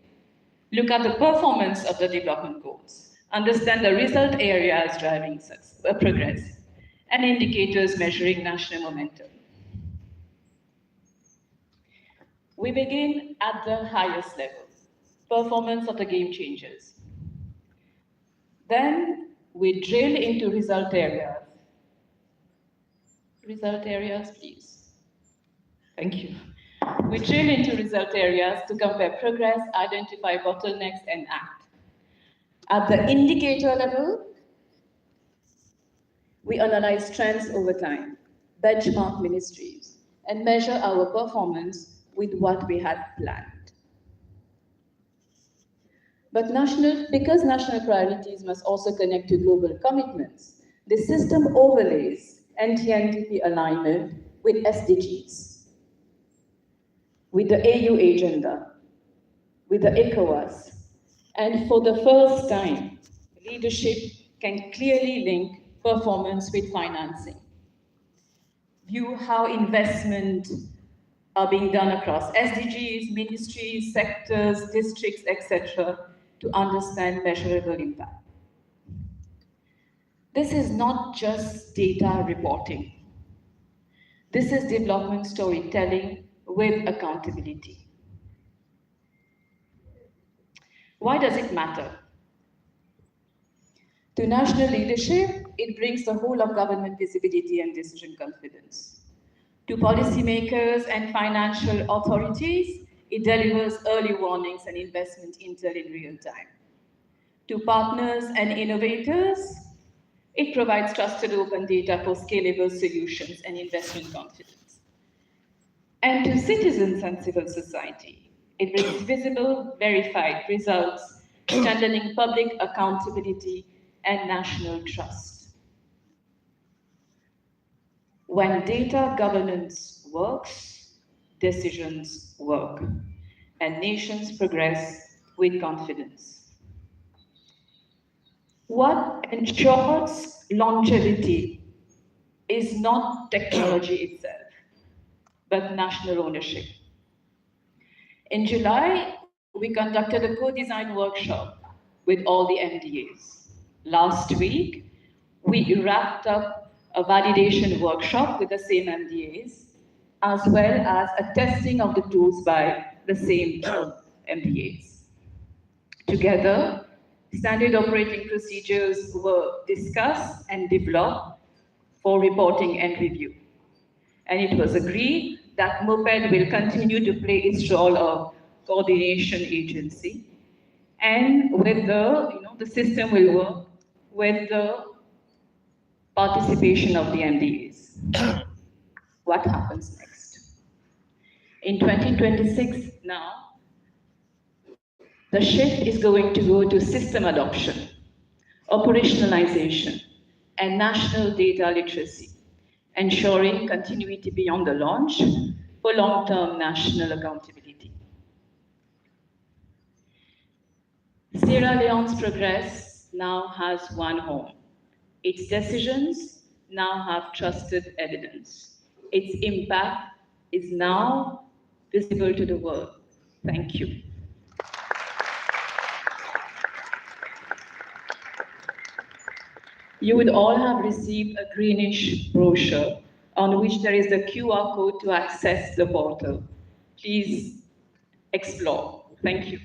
Look at the performance of the development goals. Understand the result areas driving progress and indicators measuring national momentum. We begin at the highest level, performance of the game changers. Then we drill into result areas. Result areas, please. Thank you. We drill into result areas to compare progress, identify bottlenecks, and act. At the indicator level, we analyze trends over time, benchmark ministries, and measure our performance with what we had planned. But because national priorities must also connect to global commitments, the system overlays anti-NDP alignment with SDGs, with the AU agenda, with the ECOWAS, and for the first time, leadership can clearly link performance with financing. View how investment are being done across SDGs, ministries, sectors, districts, etc., to understand measurable impact. This is not just data reporting. This is development storytelling with accountability. Why does it matter? To national leadership, it brings the whole of government visibility and decision confidence. To policymakers and financial authorities, it delivers early warnings and investment intel in real time. To partners and innovators, it provides trusted open data for scalable solutions and investment confidence. And to citizens and civil society, it brings visible, verified results, strengthening public accountability and national trust. When data governance works, decisions work, and nations progress with confidence. What ensures longevity is not technology itself, but national ownership. In July, we conducted a co-design workshop with all the MDAs. Last week, we wrapped up a validation workshop with the same MDAs, as well as a testing of the tools by the same MDAs. Together, standard operating procedures were discussed and developed for reporting and review. And it was agreed that MOPED will continue to play its role of coordination agency, and with the system will work with the participation of the MDAs. What happens next? In 2026 now, the shift is going to go to system adoption, operationalization, and national data literacy, ensuring continuity beyond the launch for long-term national accountability. Sierra Leone's progress now has one home. Its decisions now have trusted evidence. Its impact is now visible to the world. Thank you. You would all have received a greenish brochure on which there is a QR code to access the portal. Please explore. Thank you.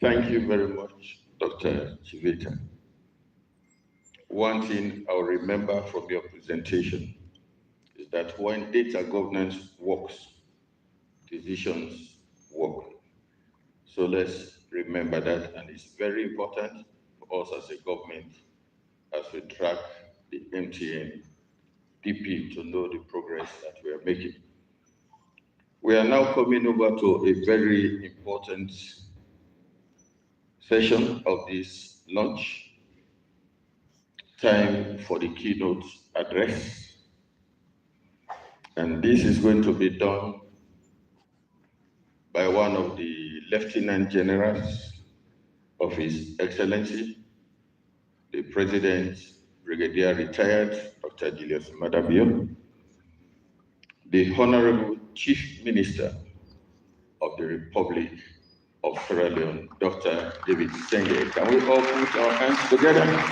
Thank you very much, Dr. Chivita. One thing I'll remember from your presentation is that when data governance works, decisions work. So let's remember that, and it's very important for us as a government as we track the MTN DP to know the progress that we are making. We are now coming over to a very important session of this launch. Time for the keynote address. And this is going to be done by one of the Lieutenant Generals of His Excellency, the President, Brigadier Retired Dr. Julius Madabio, the Honorable Chief Minister of the Republic of Sierra Leone, Dr. David Senge. Can we all put our hands together?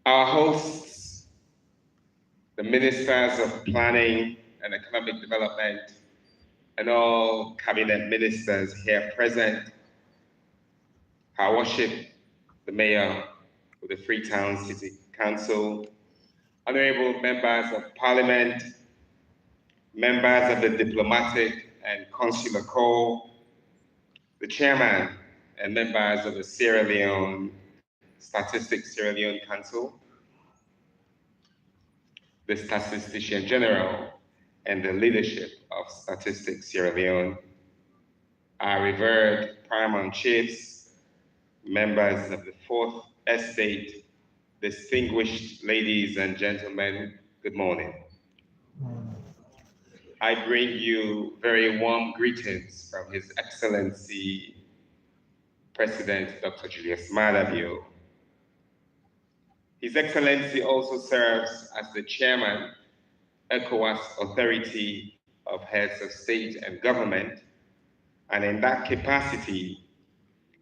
Our hosts, the Ministers of Planning and Economic Development, and all cabinet ministers here present, Her Worship, the Mayor of the Freetown City Council, honorable members of Parliament, members of the Diplomatic and Consular Corps, the Chairman and members of the Sierra Leone Statistics Sierra Leone Council, the Statistician General, and the leadership of Statistics Sierra Leone, our revered paramount chiefs, members of the Fourth Estate, distinguished ladies and gentlemen, good morning. I bring you very warm greetings from His Excellency, President Dr. Julius Madabio. His Excellency also serves as the Chairman, ECOWAS Authority of Heads of State and Government, and in that capacity,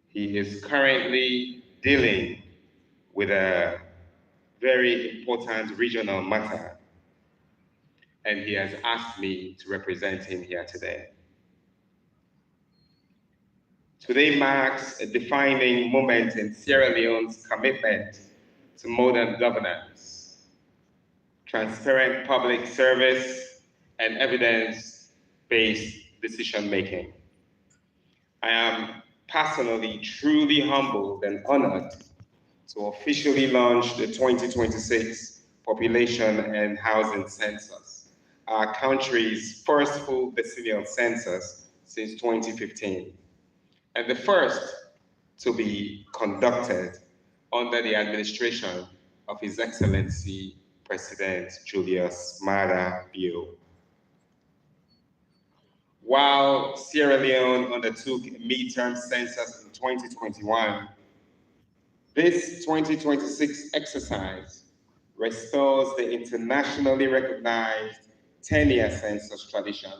he is currently dealing with a very important regional matter, and he has asked me to represent him here today. Today marks a defining moment in Sierra Leone's commitment to modern governance, transparent public service, and evidence-based decision-making. I am personally truly humbled and honored to officially launch the 2026 Population and Housing Census, our country's first full decennial census since 2015, and the first to be conducted under the administration of His Excellency President Julius Maada Bio. While Sierra Leone undertook a midterm census in 2021, this 2026 exercise restores the internationally recognized 10-year census tradition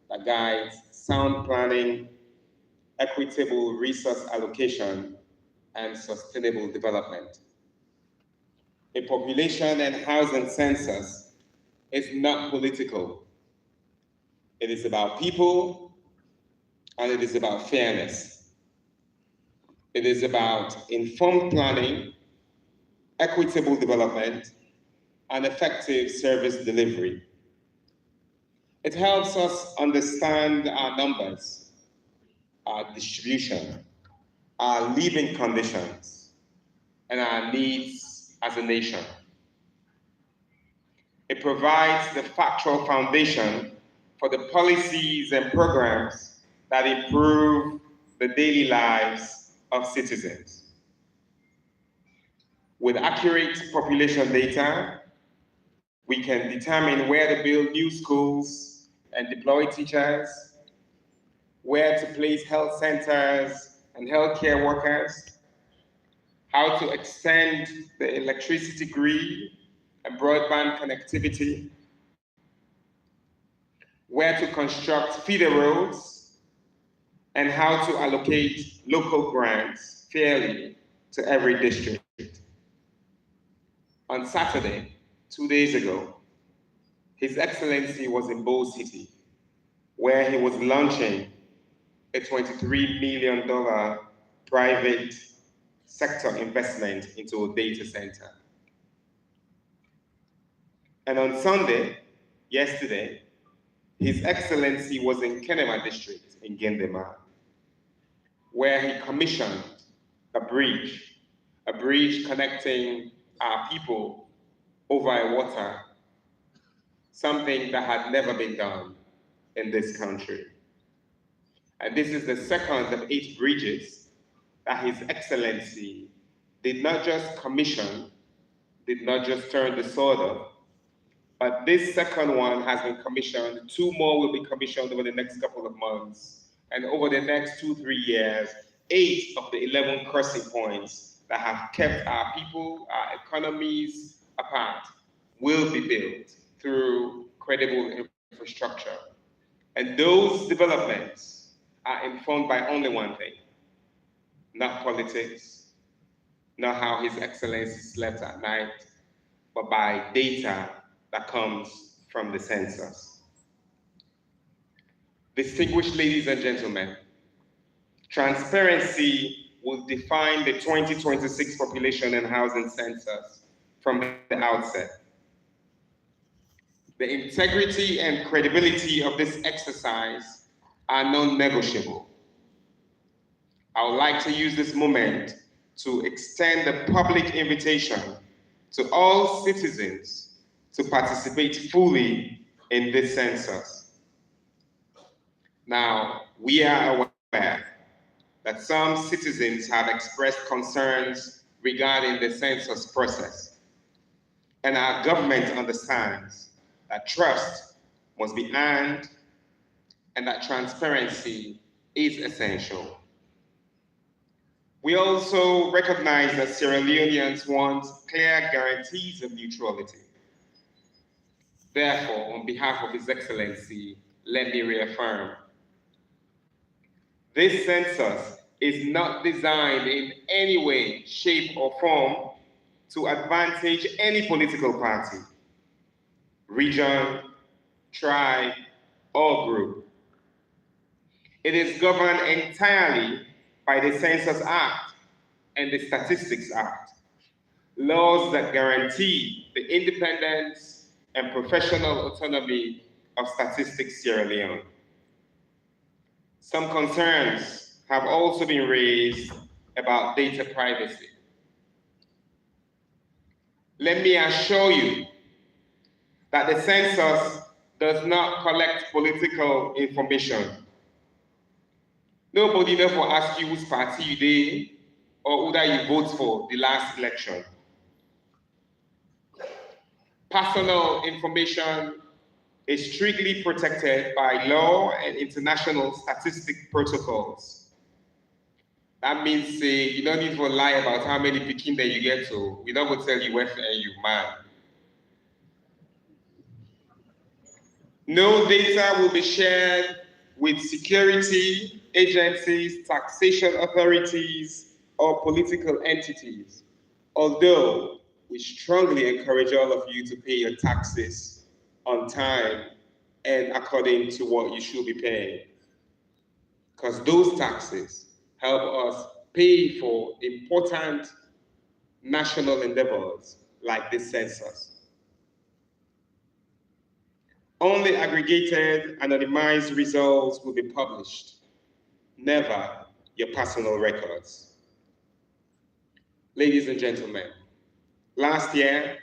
that guides sound planning, equitable resource allocation, and sustainable development. A population and housing census is not political. It is about people, and it is about fairness. It is about informed planning, equitable development, and effective service delivery. It helps us understand our numbers, our distribution, our living conditions, and our needs as a nation. It provides the factual foundation for the policies and programs that improve the daily lives of citizens. With accurate population data, we can determine where to build new schools and deploy teachers, where to place health centers and healthcare workers, how to extend the electricity grid and broadband connectivity, where to construct feeder roads, and how to allocate local grants fairly to every district. On Saturday, 2 days ago, His Excellency was in Bow City, where he was launching a $23 million private sector investment into a data center. And on Sunday, yesterday, His Excellency was in Kenema District in Gendema, where he commissioned a bridge connecting our people over a water, something that had never been done in this country. And this is the second of 8 bridges that His Excellency did not just commission, did not just turn the sword up, but this second one has been commissioned. 2 more will be commissioned over the next couple of months. And over the next 2-3 years, 8 of the 11 crossing points that have kept our people, our economies apart, will be built through credible infrastructure. And those developments are informed by only one thing: not politics, not how His Excellency slept at night, but by data that comes from the census. Distinguished ladies and gentlemen, transparency will define the 2026 population and housing census from the outset. The integrity and credibility of this exercise are non-negotiable. I would like to use this moment to extend a public invitation to all citizens to participate fully in this census. Now, we are aware that some citizens have expressed concerns regarding the census process, and our government understands that trust must be earned and that transparency is essential. We also recognize that Sierra Leoneans want clear guarantees of neutrality. Therefore, on behalf of His Excellency, let me reaffirm: this census is not designed in any way, shape, or form to advantage any political party, region, tribe, or group. It is governed entirely by the Census Act and the Statistics Act, laws that guarantee the independence and professional autonomy of Statistics Sierra Leone. Some concerns have also been raised about data privacy. Let me assure you that the census does not collect political information. Nobody therefore asks you whose party you did or whether you vote for the last election. Personal information is strictly protected by law and international statistic protocols. That means you don't need to lie about how many pikin that you get to. We don't go tell you where you man. No data will be shared with security agencies, taxation authorities, or political entities, although we strongly encourage all of you to pay your taxes on time and according to what you should be paying. Because those taxes help us pay for important national endeavors like this census. Only aggregated, anonymized results will be published, never your personal records. Ladies and gentlemen, last year,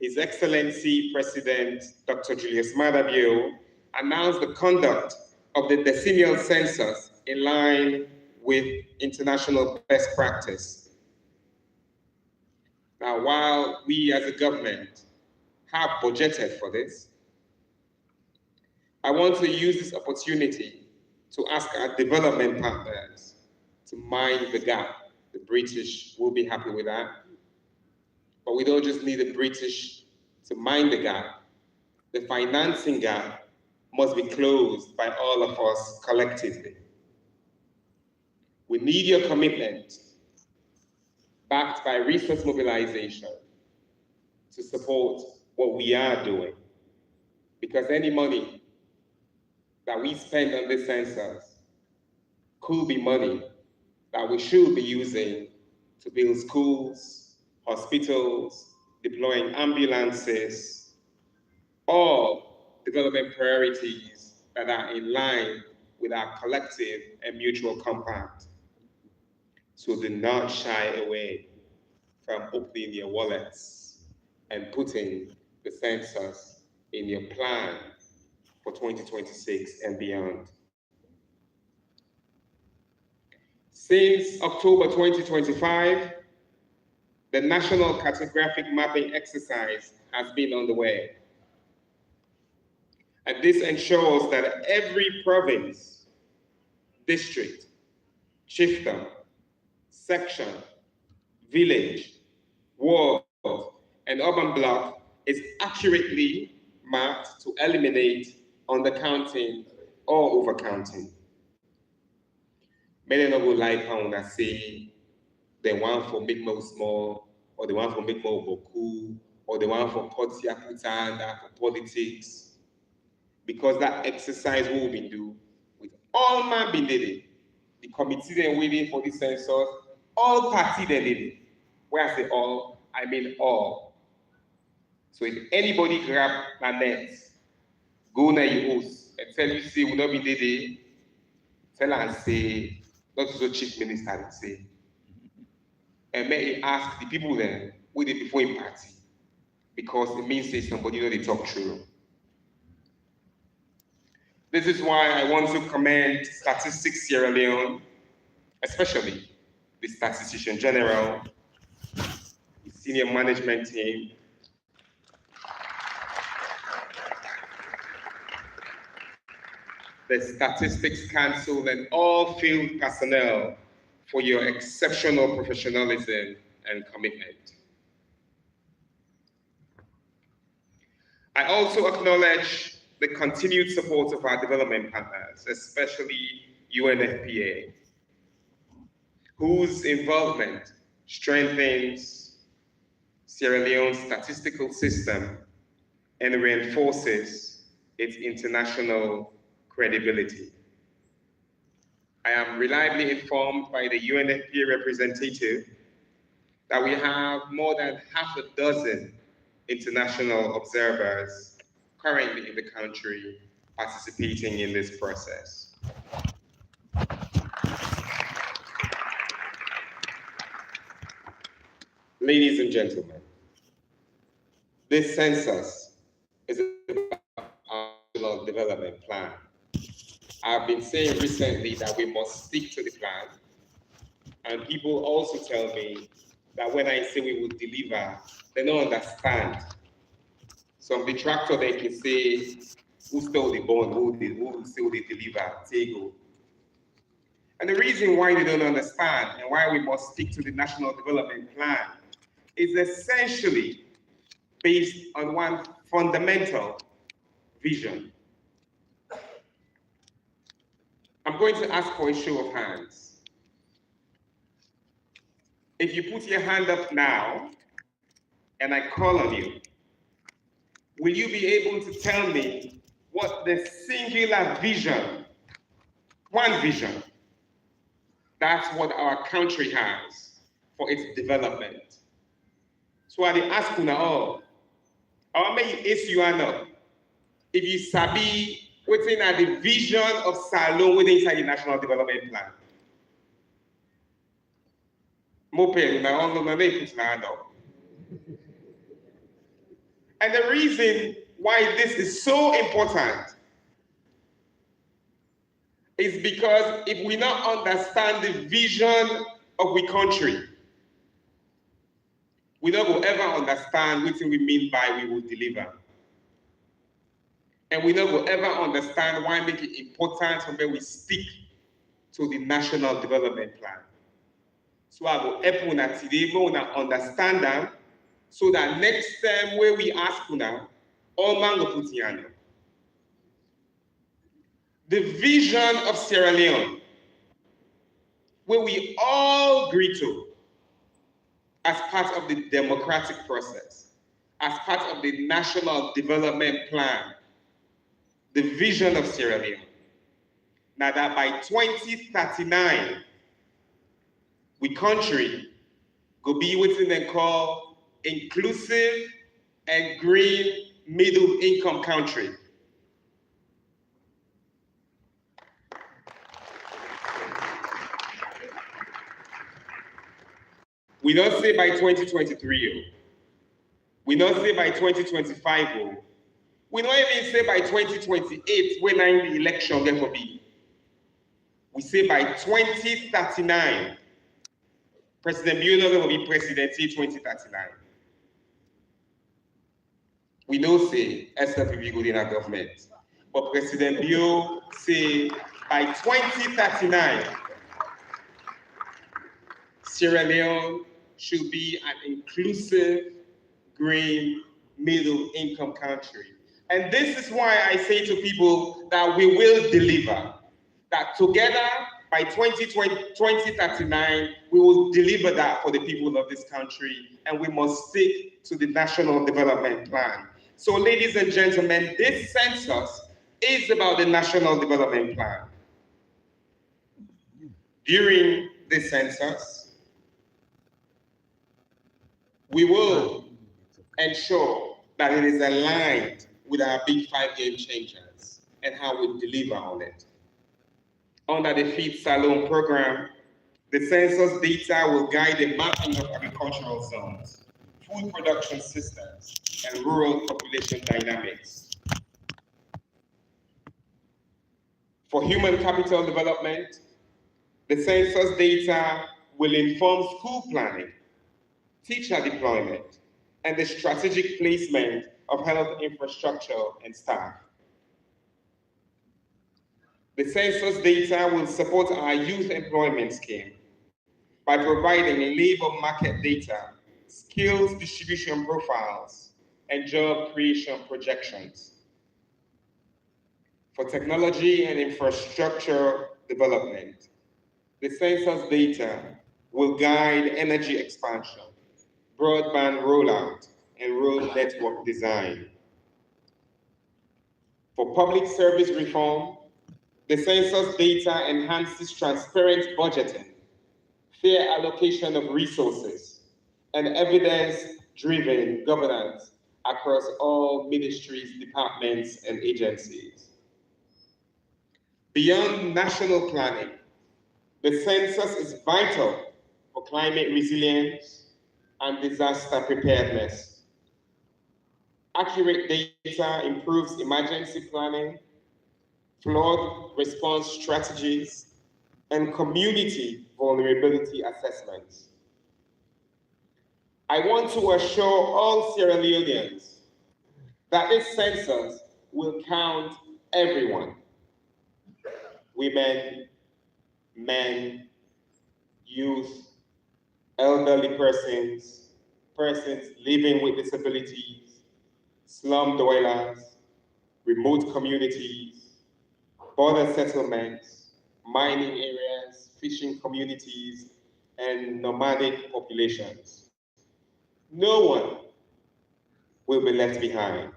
His Excellency President Dr. Julius Maada Bio announced the conduct of the decennial census in line with international best practice. Now, while we as a government have budgeted for this, I want to use this opportunity to ask our development partners to mind the gap. The British will be happy with that. But we don't just need the British to mind the gap. The financing gap must be closed by all of us collectively. We need your commitment, backed by resource mobilization, to support what we are doing. Because any money that we spend on this census could be money that we should be using to build schools, hospitals, deploying ambulances, or development priorities that are in line with our collective and mutual compact. So do not shy away from opening your wallets and putting the census in your plan for 2026 and beyond. Since October 2025, the National Cartographic Mapping Exercise has been underway. And this ensures that every province, district, chiefdom, section, village, ward, and urban block is accurately mapped to eliminate undercounting or overcounting. Many no go like how una say they want for make more small, or they want for make more boku, or they want for potia putanda for politics. Because that exercise we will be do with all man been did it. The committee then waiting for the census, all party then did it. When I say all, I mean all. So if anybody grab that net, go na your host and tell you say we not be did it, tell and say, not so chief minister would say. And may he ask the people then, who did before in party? Because it means say somebody know they talk true. This is why I want to commend Statistics Sierra Leone, especially the Statistician General, the senior management team, the Statistics Council, and all field personnel for your exceptional professionalism and commitment. I also acknowledge the continued support of our development partners, especially UNFPA, whose involvement strengthens Sierra Leone's statistical system and reinforces its international credibility. I am reliably informed by the UNFPA representative that we have more than half a dozen international observers currently in the country participating in this process. Ladies and gentlemen, this census is our national development plan. I've been saying recently that we must stick to the plan, and people also tell me that when I say we will deliver, they don't understand. Some detractor they can say, who stole the bond, who still they deliver, Tego. And the reason why they don't understand and why we must stick to the National Development Plan is essentially based on one fundamental vision. I'm going to ask for a show of hands. if you put your hand up now and I call on you, will you be able to tell me what the singular vision, one vision, that's what our country has for its development? So I ask you now, I may ask you now, if you sabi within the vision of Salone within inside the National Development Plan. And the reason why this is so important is because if we not understand the vision of the country, we don't will ever understand what we mean by we will deliver. And we don't will ever understand why make it important when we stick to the National Development Plan. So I will help una today, una understand them, so that next time where we ask una, all man go put in. The vision of Sierra Leone, where we all agree to, as part of the democratic process, as part of the National Development Plan, the vision of Sierra Leone. Now that by 2039, we country go be what they call inclusive and green middle income country. We don't say by 2023, we don't say by 2025, we don't even say by 2028 when the election get for be. We say by 2039, President Leone will be president in 2039. We know say SFPB good in our government, but President Leone say by 2039, Sierra Leone should be an inclusive, green, middle income country. And this is why I say to people that we will deliver, that together by 2039, we will deliver that for the people of this country, and we must stick to the National Development Plan. So ladies and gentlemen, this census is about the National Development Plan. During this census, we will ensure that it is aligned with our big 5 game changers and how we deliver on it. Under the Feed Salone program, the census data will guide the mapping of agricultural zones, food production systems, and rural population dynamics. For human capital development, the census data will inform school planning, teacher deployment, and the strategic placement of health infrastructure and staff. The census data will support our youth employment scheme by providing labor market data, skills distribution profiles, and job creation projections. For technology and infrastructure development, the census data will guide energy expansion, broadband rollout, and road network design. For public service reform, the census data enhances transparent budgeting, fair allocation of resources, and evidence-driven governance across all ministries, departments, and agencies. Beyond national planning, the census is vital for climate resilience and disaster preparedness. Accurate data improves emergency planning, flood response strategies, and community vulnerability assessments. I want to assure all Sierra Leoneans that this census will count everyone: women, men, youth, elderly persons, persons living with disabilities, slum dwellers, remote communities, border settlements, mining areas, fishing communities, and nomadic populations. No one will be left behind.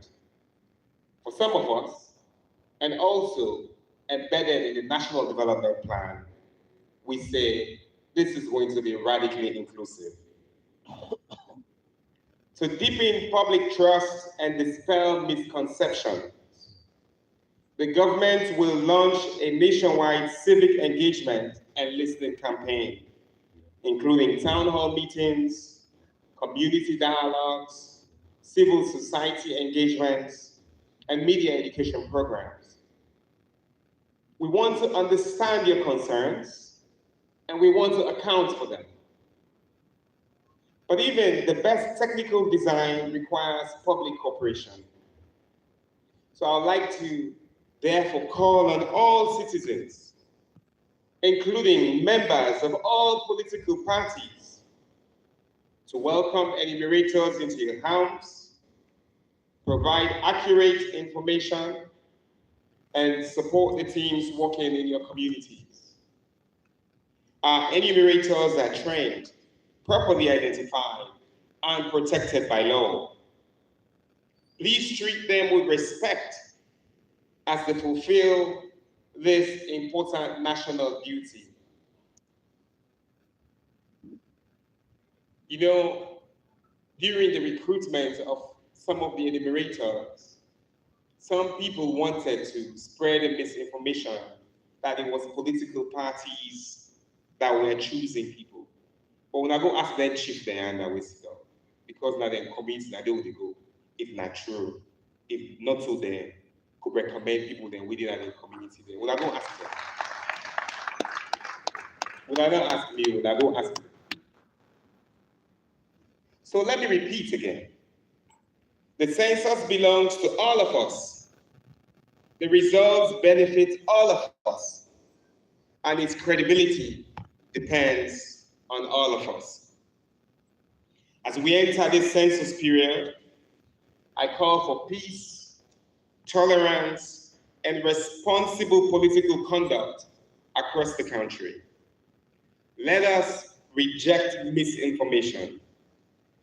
For some of us, and also embedded in the National Development Plan, we say this is going to be radically inclusive. To deepen public trust and dispel misconceptions, the government will launch a nationwide civic engagement and listening campaign, including town hall meetings, community dialogues, civil society engagements, and media education programs. We want to understand your concerns, and we want to account for them. But even the best technical design requires public cooperation. So I'd like to therefore call on all citizens, including members of all political parties, to welcome enumerators into your homes, provide accurate information, and support the teams working in your communities. Our enumerators are trained, properly identified, and protected by law. Please treat them with respect as they fulfill this important national duty. You know, during the recruitment of some of the enumerators, some people wanted to spread a misinformation that it was political parties that were choosing people. But when I go ask them chief there and I will stop, because now they're committed, now they will go. If not true, if not so, then could recommend people then within the community. Then when I go ask them, when I don't ask me, when I go ask them. So let me repeat again. The census belongs to all of us. The results benefit all of us. And its credibility depends on all of us. As we enter this census period, I call for peace, tolerance, and responsible political conduct across the country. Let us reject misinformation,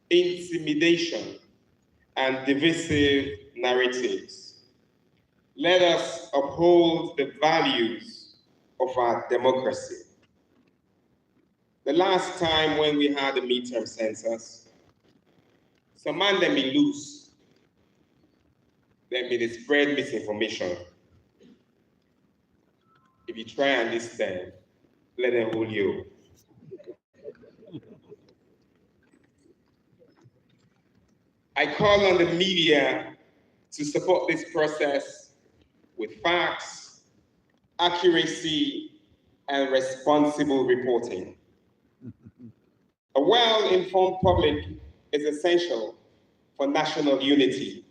intimidation, and divisive narratives. Let us uphold the values of our democracy. The last time when we had a midterm census, some man them be loose. Then be spread misinformation. If you try and understand, let them hold you. I call on the media to support this process with facts, accuracy, and responsible reporting. A well-informed public is essential for national unity.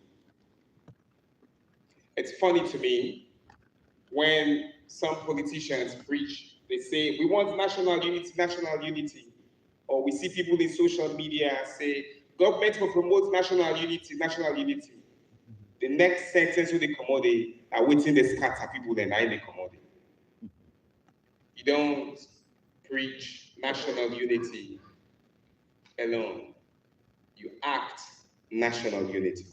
It's funny to me when some politicians preach, they say, we want national unity. Or we see people in social media say, government will promote national unity. The next sentence with the commodity are waiting to scatter people and I the commodity. You don't preach national unity alone. You act national unity.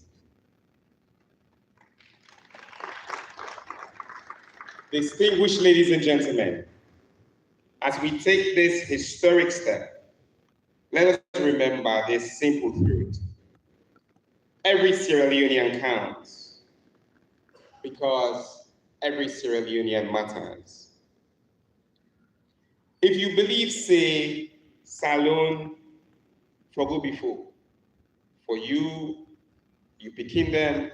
Distinguished ladies and gentlemen, as we take this historic step, let us remember this simple truth. Every Sierra Leonean counts because every Sierra Leonean matters. If you believe, say, Salon for go before, for you picking them,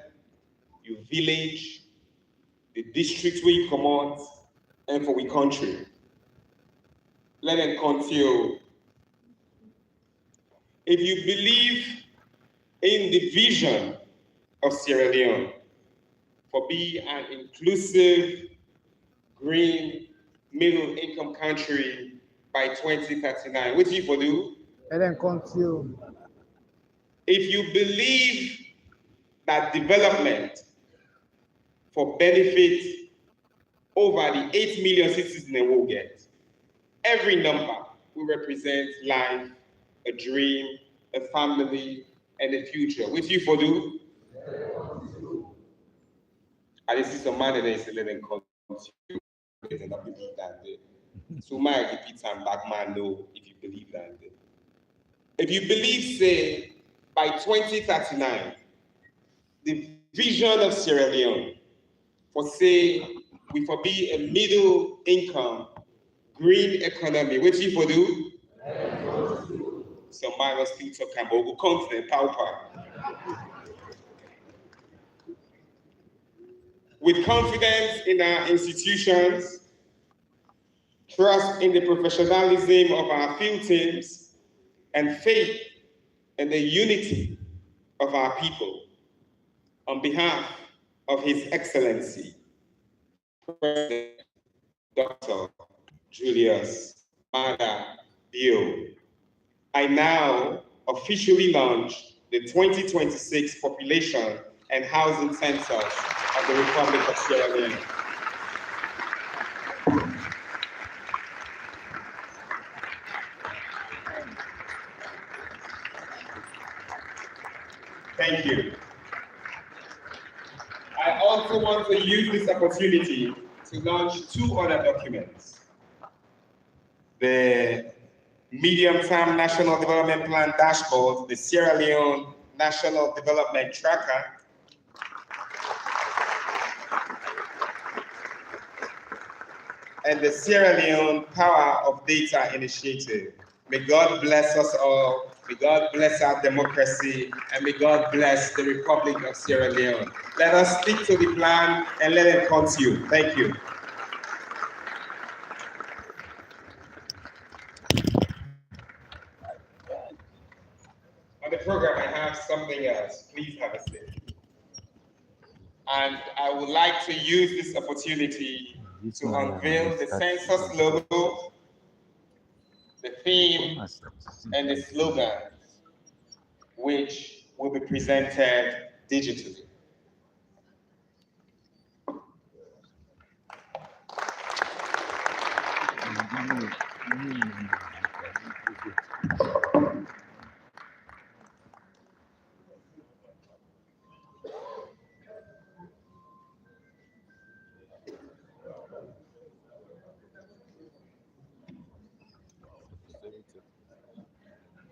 you village, the district where you come out, and for we country. Let them continue. If you believe in the vision of Sierra Leone for be an inclusive, green, middle-income country by 2039, what do you for do? And then continue. If you believe that development for benefit over the 8 million citizens they will get, every number, who represent life, a dream, a family, and a future. Which you for do? I see some man and they living continue. And I believe that. So my repeat and back man know if you believe that. If you believe, say, by 2039, the vision of Sierra Leone for say we for be a middle income green economy, which you for do? Some man was still talking about we continent power. With confidence in our institutions, trust in the professionalism of our field teams, and faith in the unity of our people, on behalf of His Excellency, President Dr. Julius Maada Bio, I now officially launch the 2026 Population and Housing Census of the Republic of Sierra Leone. Thank you. I also want to use this opportunity to launch two other documents. The Medium-Term National Development Plan Dashboard, the Sierra Leone National Development Tracker, and the Sierra Leone Power of Data Initiative. May God bless us all. May God bless our democracy, and may God bless the Republic of Sierra Leone. Let us stick to the plan and let it continue. Thank you. On the program, I have something else. Please have a seat. And I would like to use this opportunity to unveil the census logo, the theme, and the slogan, which will be presented digitally.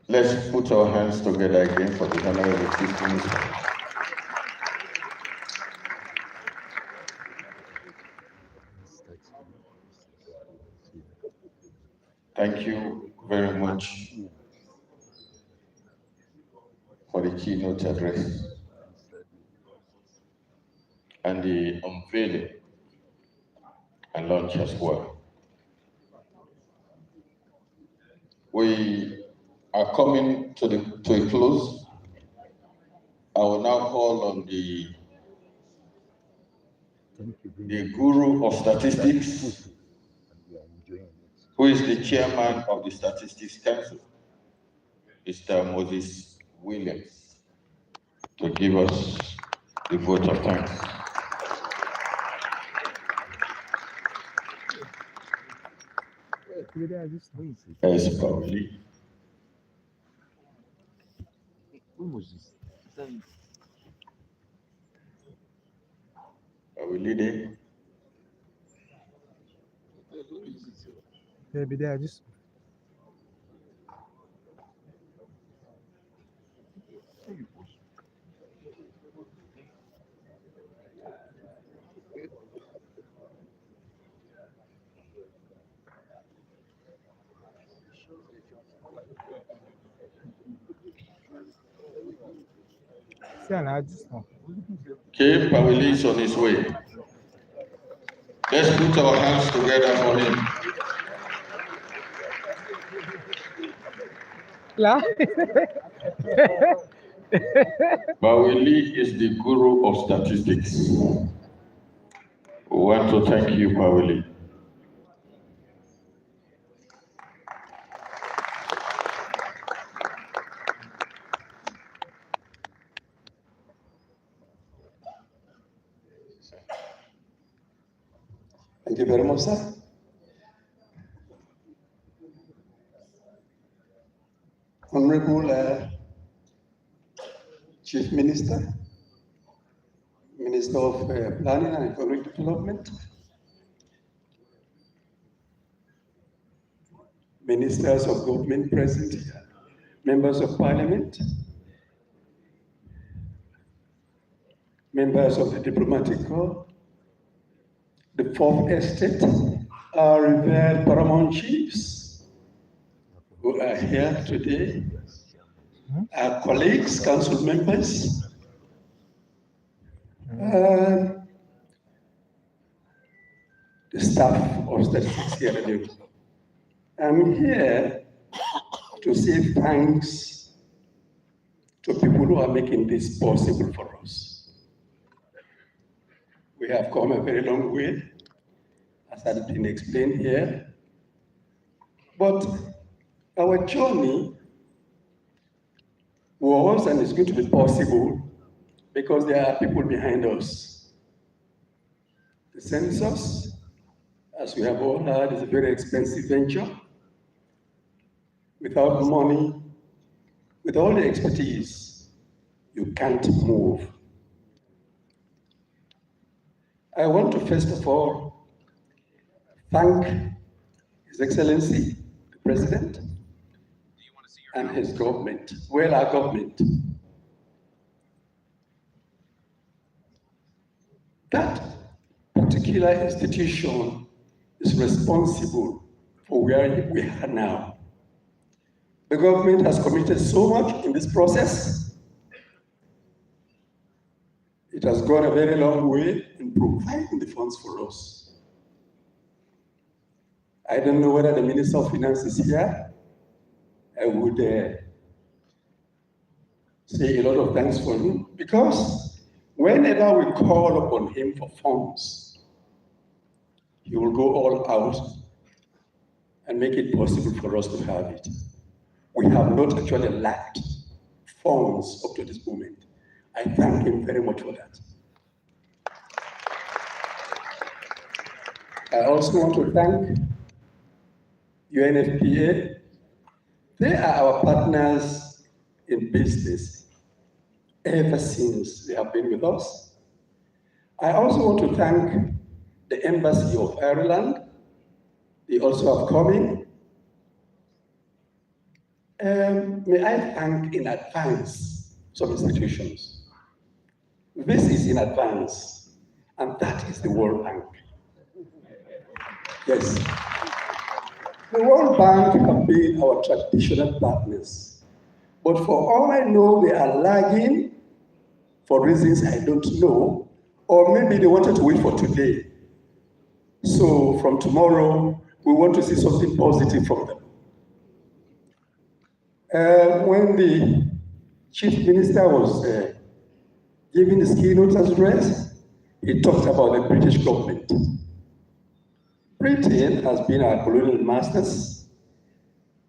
Let's put our hands together again for the honor of the Chief Minister. Thank you very much for the keynote address and the unveiling and launch as well. We are coming to a close. I will now call on the guru of statistics, who is the chairman of the Statistics Council, Mr. Moses Williams, to give us the vote of thanks. Yes, Pauli. Are we leading? Maybe they are just. Okay, Pauli is on his way. Let's put our hands together for him. Pauli is the guru of statistics. We want to thank you, Pauli. Thank you very much, sir. Honorable Chief Minister, Minister of Planning and Economic Development, Ministers of Government present here, Members of Parliament, members of the Diplomatic Corps, the Fourth Estate, our revered paramount chiefs who are here today, our colleagues, council members, the staff of Statistics here at Leone. I'm here to say thanks to people who are making this possible for us. We have come a very long way, as has been explained here, but our journey was and is going to be possible because there are people behind us. The census, as we have all heard, is a very expensive venture. Without money, with all the expertise, you can't move. I want to first of all thank His Excellency, the President, and his government, well, our government. That particular institution is responsible for where we are now. The government has committed so much in this process. It has gone a very long way in providing the funds for us. I don't know whether the Minister of Finance is here. I would say a lot of thanks for him, because whenever we call upon him for funds, he will go all out and make it possible for us to have it. We have not actually lacked funds up to this moment. I thank him very much for that. I also want to thank UNFPA. They are our partners in business ever since they have been with us. I also want to thank the Embassy of Ireland. They also have come in. May I thank in advance some institutions. This is in advance, and that is the World Bank. Yes. The World Bank have been our traditional partners, but for all I know, they are lagging for reasons I don't know, or maybe they wanted to wait for today. So from tomorrow, we want to see something positive from them. When the Chief Minister was giving his keynote address, he talked about the British government. Britain has been our colonial masters.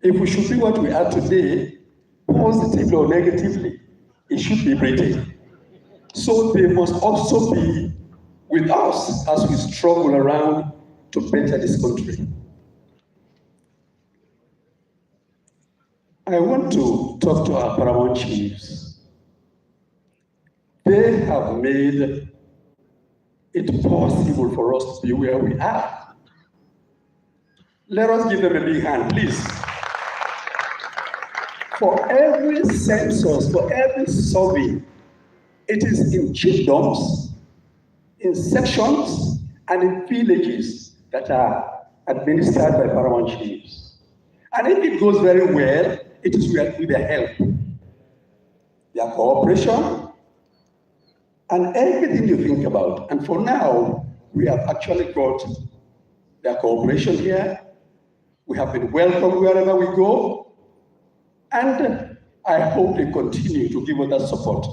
If we should be what we are today, positively or negatively, it should be Britain. So they must also be with us as we struggle around to better this country. I want to talk to our paramount chiefs. They have made it possible for us to be where we are. Let us give them a big hand, please. For every census, for every survey, it is in chiefdoms, in sections, and in villages that are administered by paramount chiefs. And if it goes very well, it is with their help, their cooperation, and everything you think about. And for now, we have actually got their cooperation here. We have been welcomed wherever we go, and I hope they continue to give us that support.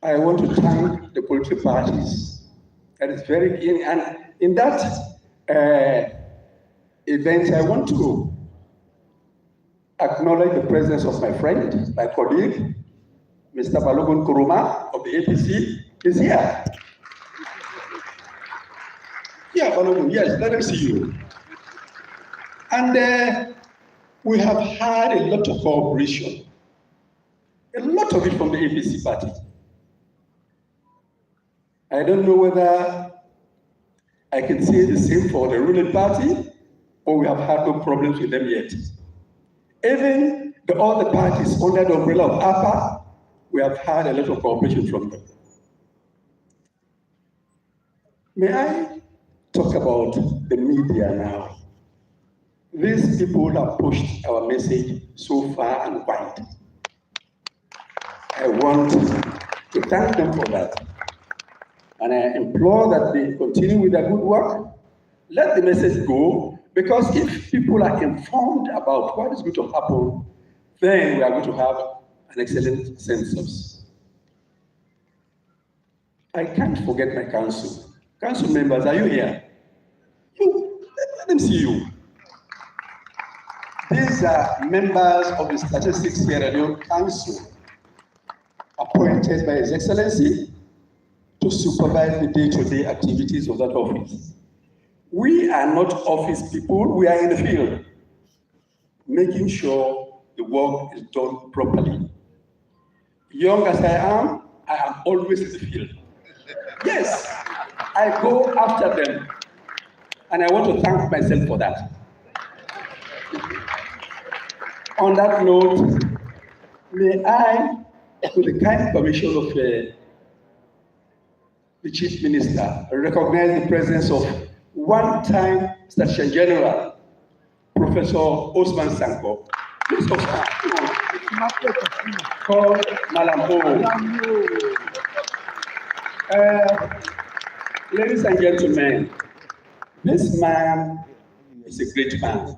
I want to thank the political parties. That is very key. And in that event, I want to acknowledge the presence of my friend, my colleague, Mr. Balogun Kuruma of the APC, is here. Yeah, Balogun, yes, let us see you. And we have had a lot of cooperation, a lot of it from the APC party. I don't know whether I can say the same for the ruling party, or we have had no problems with them yet. Even the other parties under the umbrella of APA, we have had a lot of cooperation from them. May I talk about the media now? These people have pushed our message so far and wide. I want to thank them for that. And I implore that they continue with their good work. Let the message go, because if people are informed about what is going to happen, then we are going to have an excellent census. I can't forget my council. Council members, are you here? You, let them see you. These are members of the Statistics Sierra Leone Council, appointed by His Excellency to supervise the day-to-day activities of that office. We are not office people, we are in the field, making sure the work is done properly. Young as I am always in the field. Yes, I go after them, and I want to thank myself for that. On that note, may I, with the kind permission of the Chief Minister, recognize the presence of one-time Statistician General, Professor Osman Sanko. Please, Osman, call Malambo. Ladies and gentlemen, this man is a great man.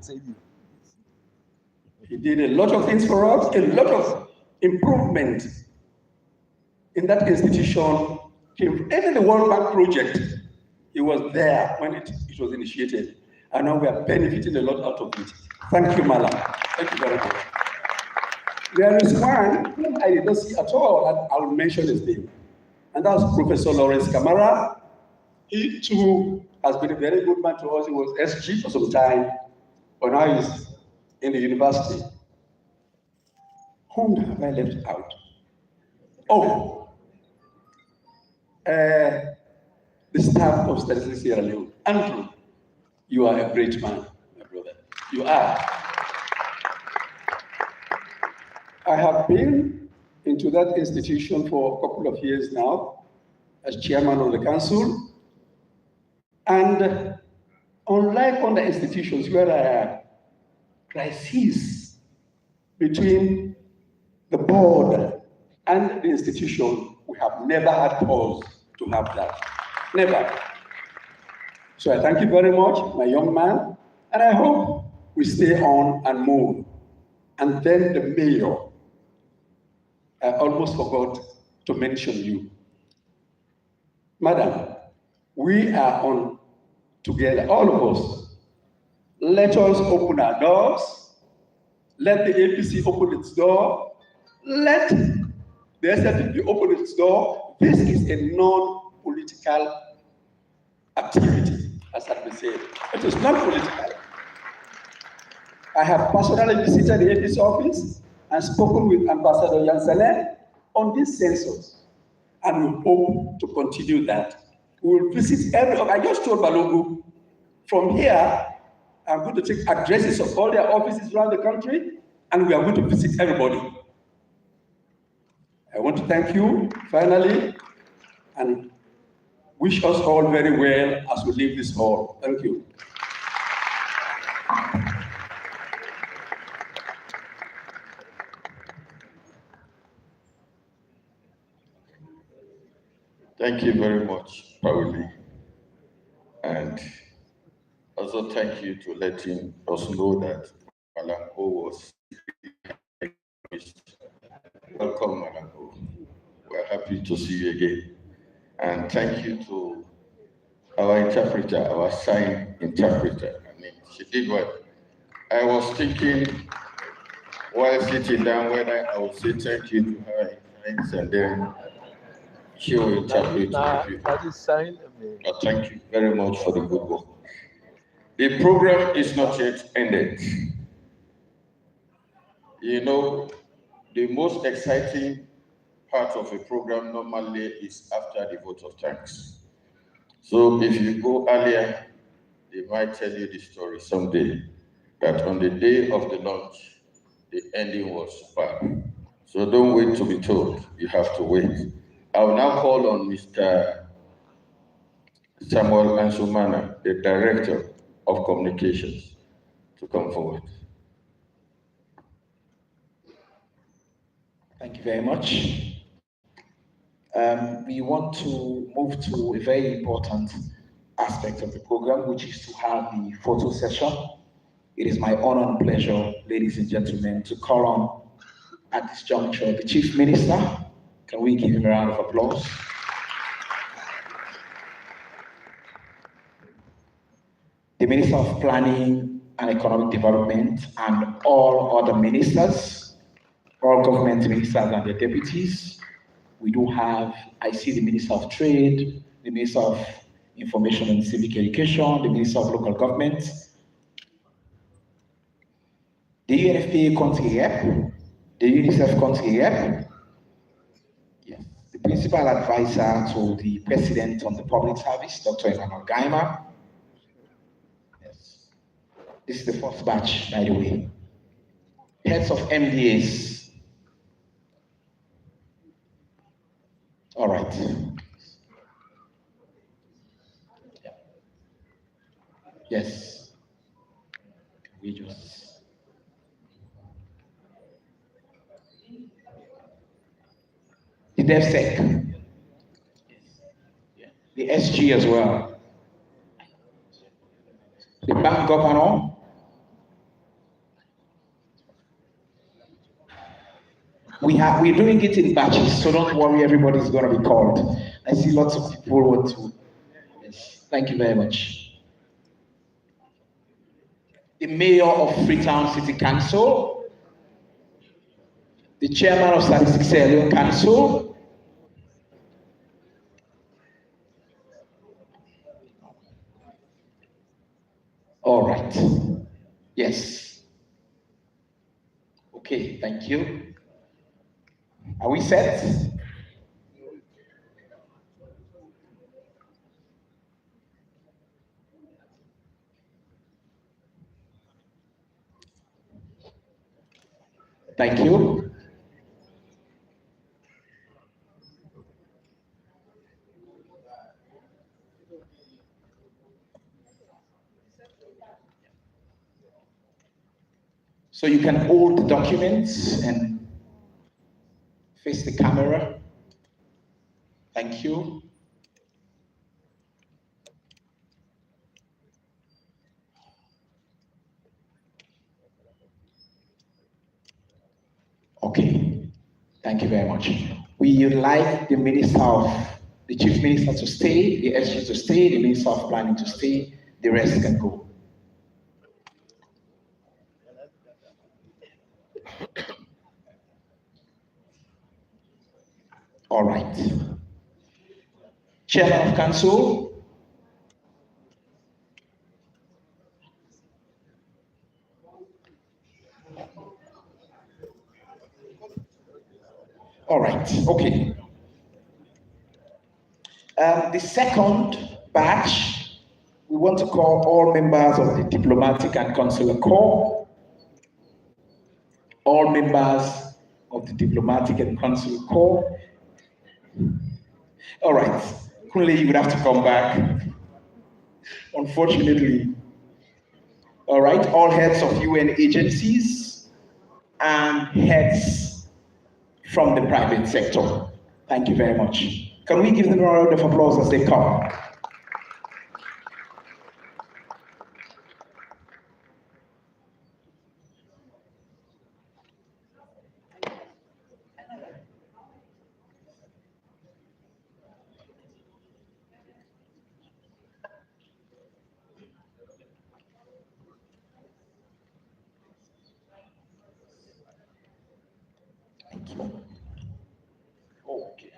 He did a lot of things for us, a lot of improvement in that institution. Even the World Bank project, he was there when it was initiated. And now we are benefiting a lot out of it. Thank you, Malam. Thank you very much. There is one whom I did not see at all, and I will mention his name. And that's Professor Lawrence Kamara. He too has been a very good man to us. He was SG for some time, but now he's in the university. Whom have I left out? Oh, the staff of Statistics Sierra Leone. Andrew, you are a great man, my brother. You are. I have been into that institution for a couple of years now as chairman of the council. And unlike other institutions where there are crises between the board and the institution, we have never had cause to have that. Never. So I thank you very much, my young man, and I hope we stay on and move. And then the mayor, I almost forgot to mention you. Madam, we are on together, all of us. Let us open our doors. Let the APC open its door. Let the SFP open its door. This is a non-political activity, as has been said. It is non-political. I have personally visited the APC office and spoken with Ambassador Yansele on this census, and we hope to continue that. We will visit every, I just told Balogu, from here, I'm going to take addresses of all their offices around the country, and we are going to visit everybody. I want to thank you, finally, and wish us all very well as we leave this hall. Thank you. Thank you very much, Pauli. And also thank you to letting us know that Malambo was welcome, Malambo. We're happy to see you again. And thank you to our interpreter, our sign interpreter. I mean, she did well. I was thinking while sitting down whether I would say thank you to her in French, and then she will interpret to you. Thank you very much for the good work. The program is not yet ended. You know, the most exciting part of a program normally is after the vote of thanks. So if you go earlier, they might tell you the story someday, that on the day of the launch, the ending was superb. So don't wait to be told, you have to wait. I will now call on Mr. Samuel Ansumana, the Director of Communications, to come forward. Thank you very much. We want to move to a very important aspect of the program, which is to have the photo session. It is my honor and pleasure, ladies and gentlemen, to call on, at this juncture, the Chief Minister. Can we give him a round of applause? The Minister of Planning and Economic Development, and all other ministers, all government ministers and their deputies. We do have, I see the Minister of Trade, the Minister of Information and Civic Education, the Minister of Local Government, the UNFPA country rep, the UNICEF country rep, yes, the principal advisor to the President on the Public Service, Dr. Emmanuel Gaima. Yes. This is the first batch, by the way. Heads of MDAs. All right. Yes. We just. The DevSec. The SG as well. The bank governor. We're doing it in batches, so don't worry, everybody's going to be called. I see lots of people want to. Yes. Thank you very much. The mayor of Freetown City Council, the chairman of Statistics Leone Council, all right. Yes. Okay, thank you. Are we set? Thank you. So you can hold the documents and face the camera. Thank you. Okay, thank you very much. We would like the Chief Minister to stay, the SG to stay, the Minister of Planning to stay, the rest can go. All right. Chairman of Council. All right, okay. The second batch, we want to call all members of the Diplomatic and Consular Corps, all members of the Diplomatic and Consular Corps. All right, Kunle, you would have to come back, unfortunately. All right, all heads of UN agencies and heads from the private sector. Thank you very much. Can we give them a round of applause as they come? Thank you. Okay.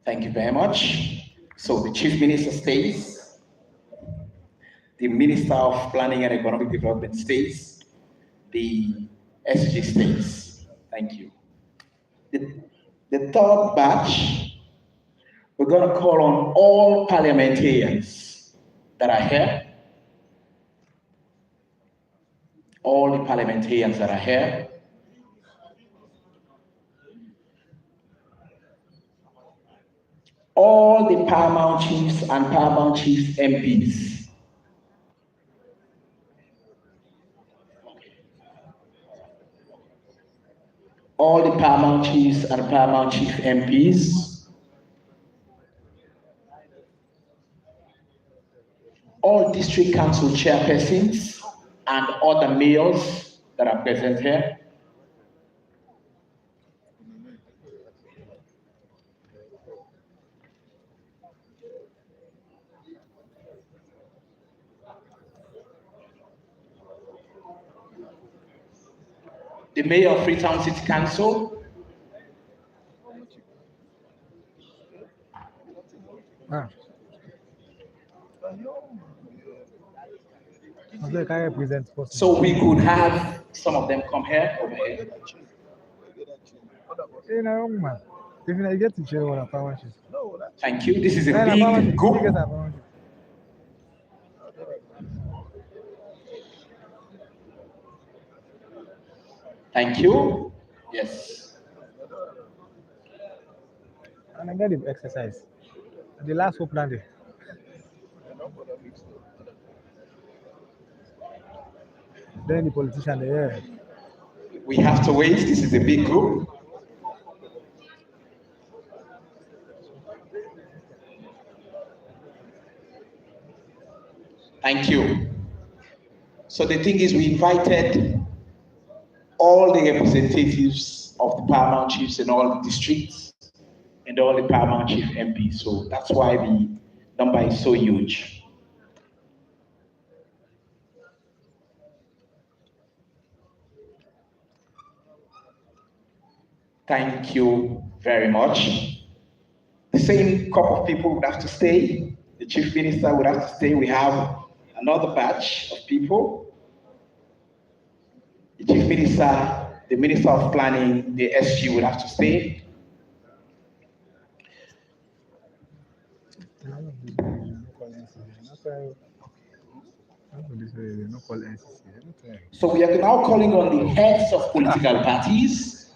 Thank you very much. So the Chief Minister stays, the Minister of Planning and Economic Development stays, the SG stays. Thank you. The third batch, we're going to call on all parliamentarians that are here, all the parliamentarians that are here, all the paramount chiefs and paramount chiefs MPs. All the paramount chiefs and paramount chief MPs, all district council chairpersons and other mayors that are present here, the mayor of Freetown City Council, so we could have some of them come here, over here. Thank you. This is a big group. Thank you. Yes. And I get the exercise. The last hope landed. Then the politician there. We have to wait. This is a big group. Thank you. So the thing is, we invited all the representatives of the paramount chiefs in all the districts and all the paramount chief MPs. So that's why the number is so huge. Thank you very much. The same couple of people would have to stay. The chief minister would have to stay. We have another batch of people. The chief minister, the minister of planning, the SG would have to stay. So we are now calling on the heads of political parties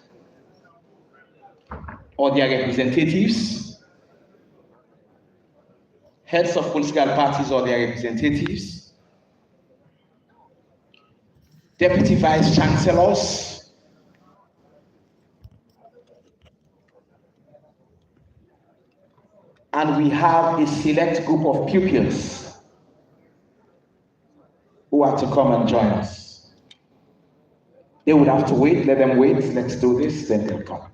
or their representatives, heads of political parties or their representatives, deputy vice chancellors, and we have a select group of pupils who are to come and join us. They would have to wait, let them wait, let's do this, then they'll come.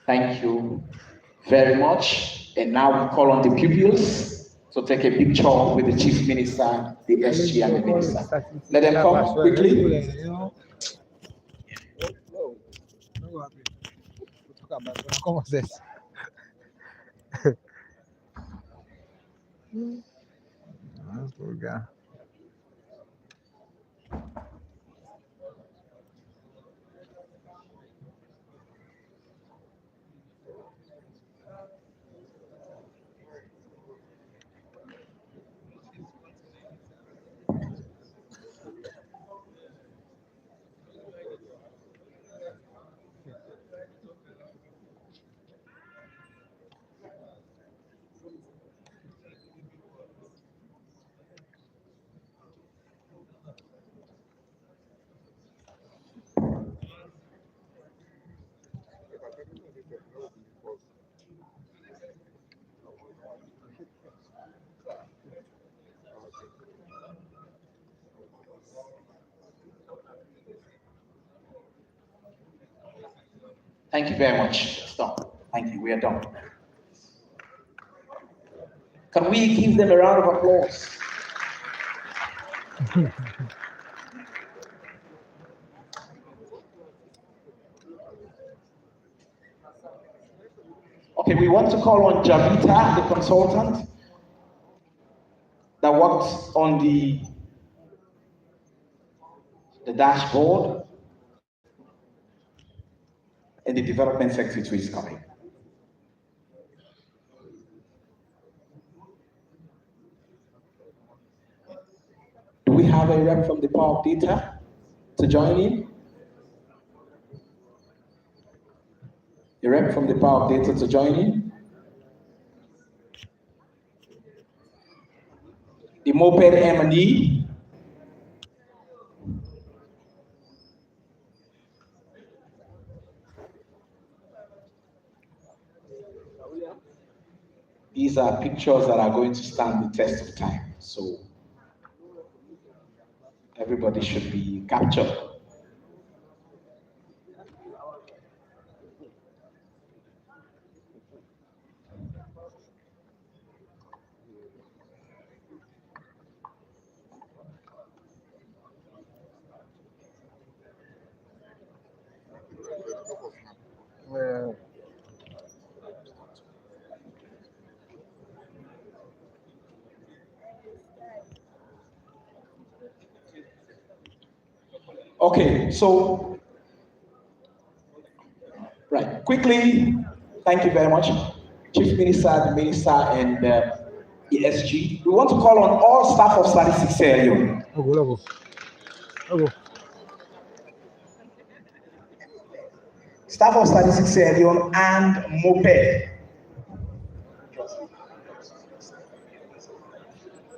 Thank you very much. And now we call on the pupils to take a picture with the chief minister, the SG, and the minister. Let them come quickly. ¿Cómo es eso? Thank you very much. It's done. Thank you. We are done. Can we give them a round of applause? Okay, we want to call on Javita, the consultant that worked on the dashboard, and the development secretary is coming. Do we have a rep from the Power of Data to join in? A rep from the Power of Data to join in? The moped M&E? These are pictures that are going to stand the test of time, so everybody should be captured. Okay, so, right, quickly, thank you very much, Chief Minister, the Minister, and ESG. We want to call on all staff of Statistics Sierra Leone. Staff of Statistics Sierra Leone and MOPED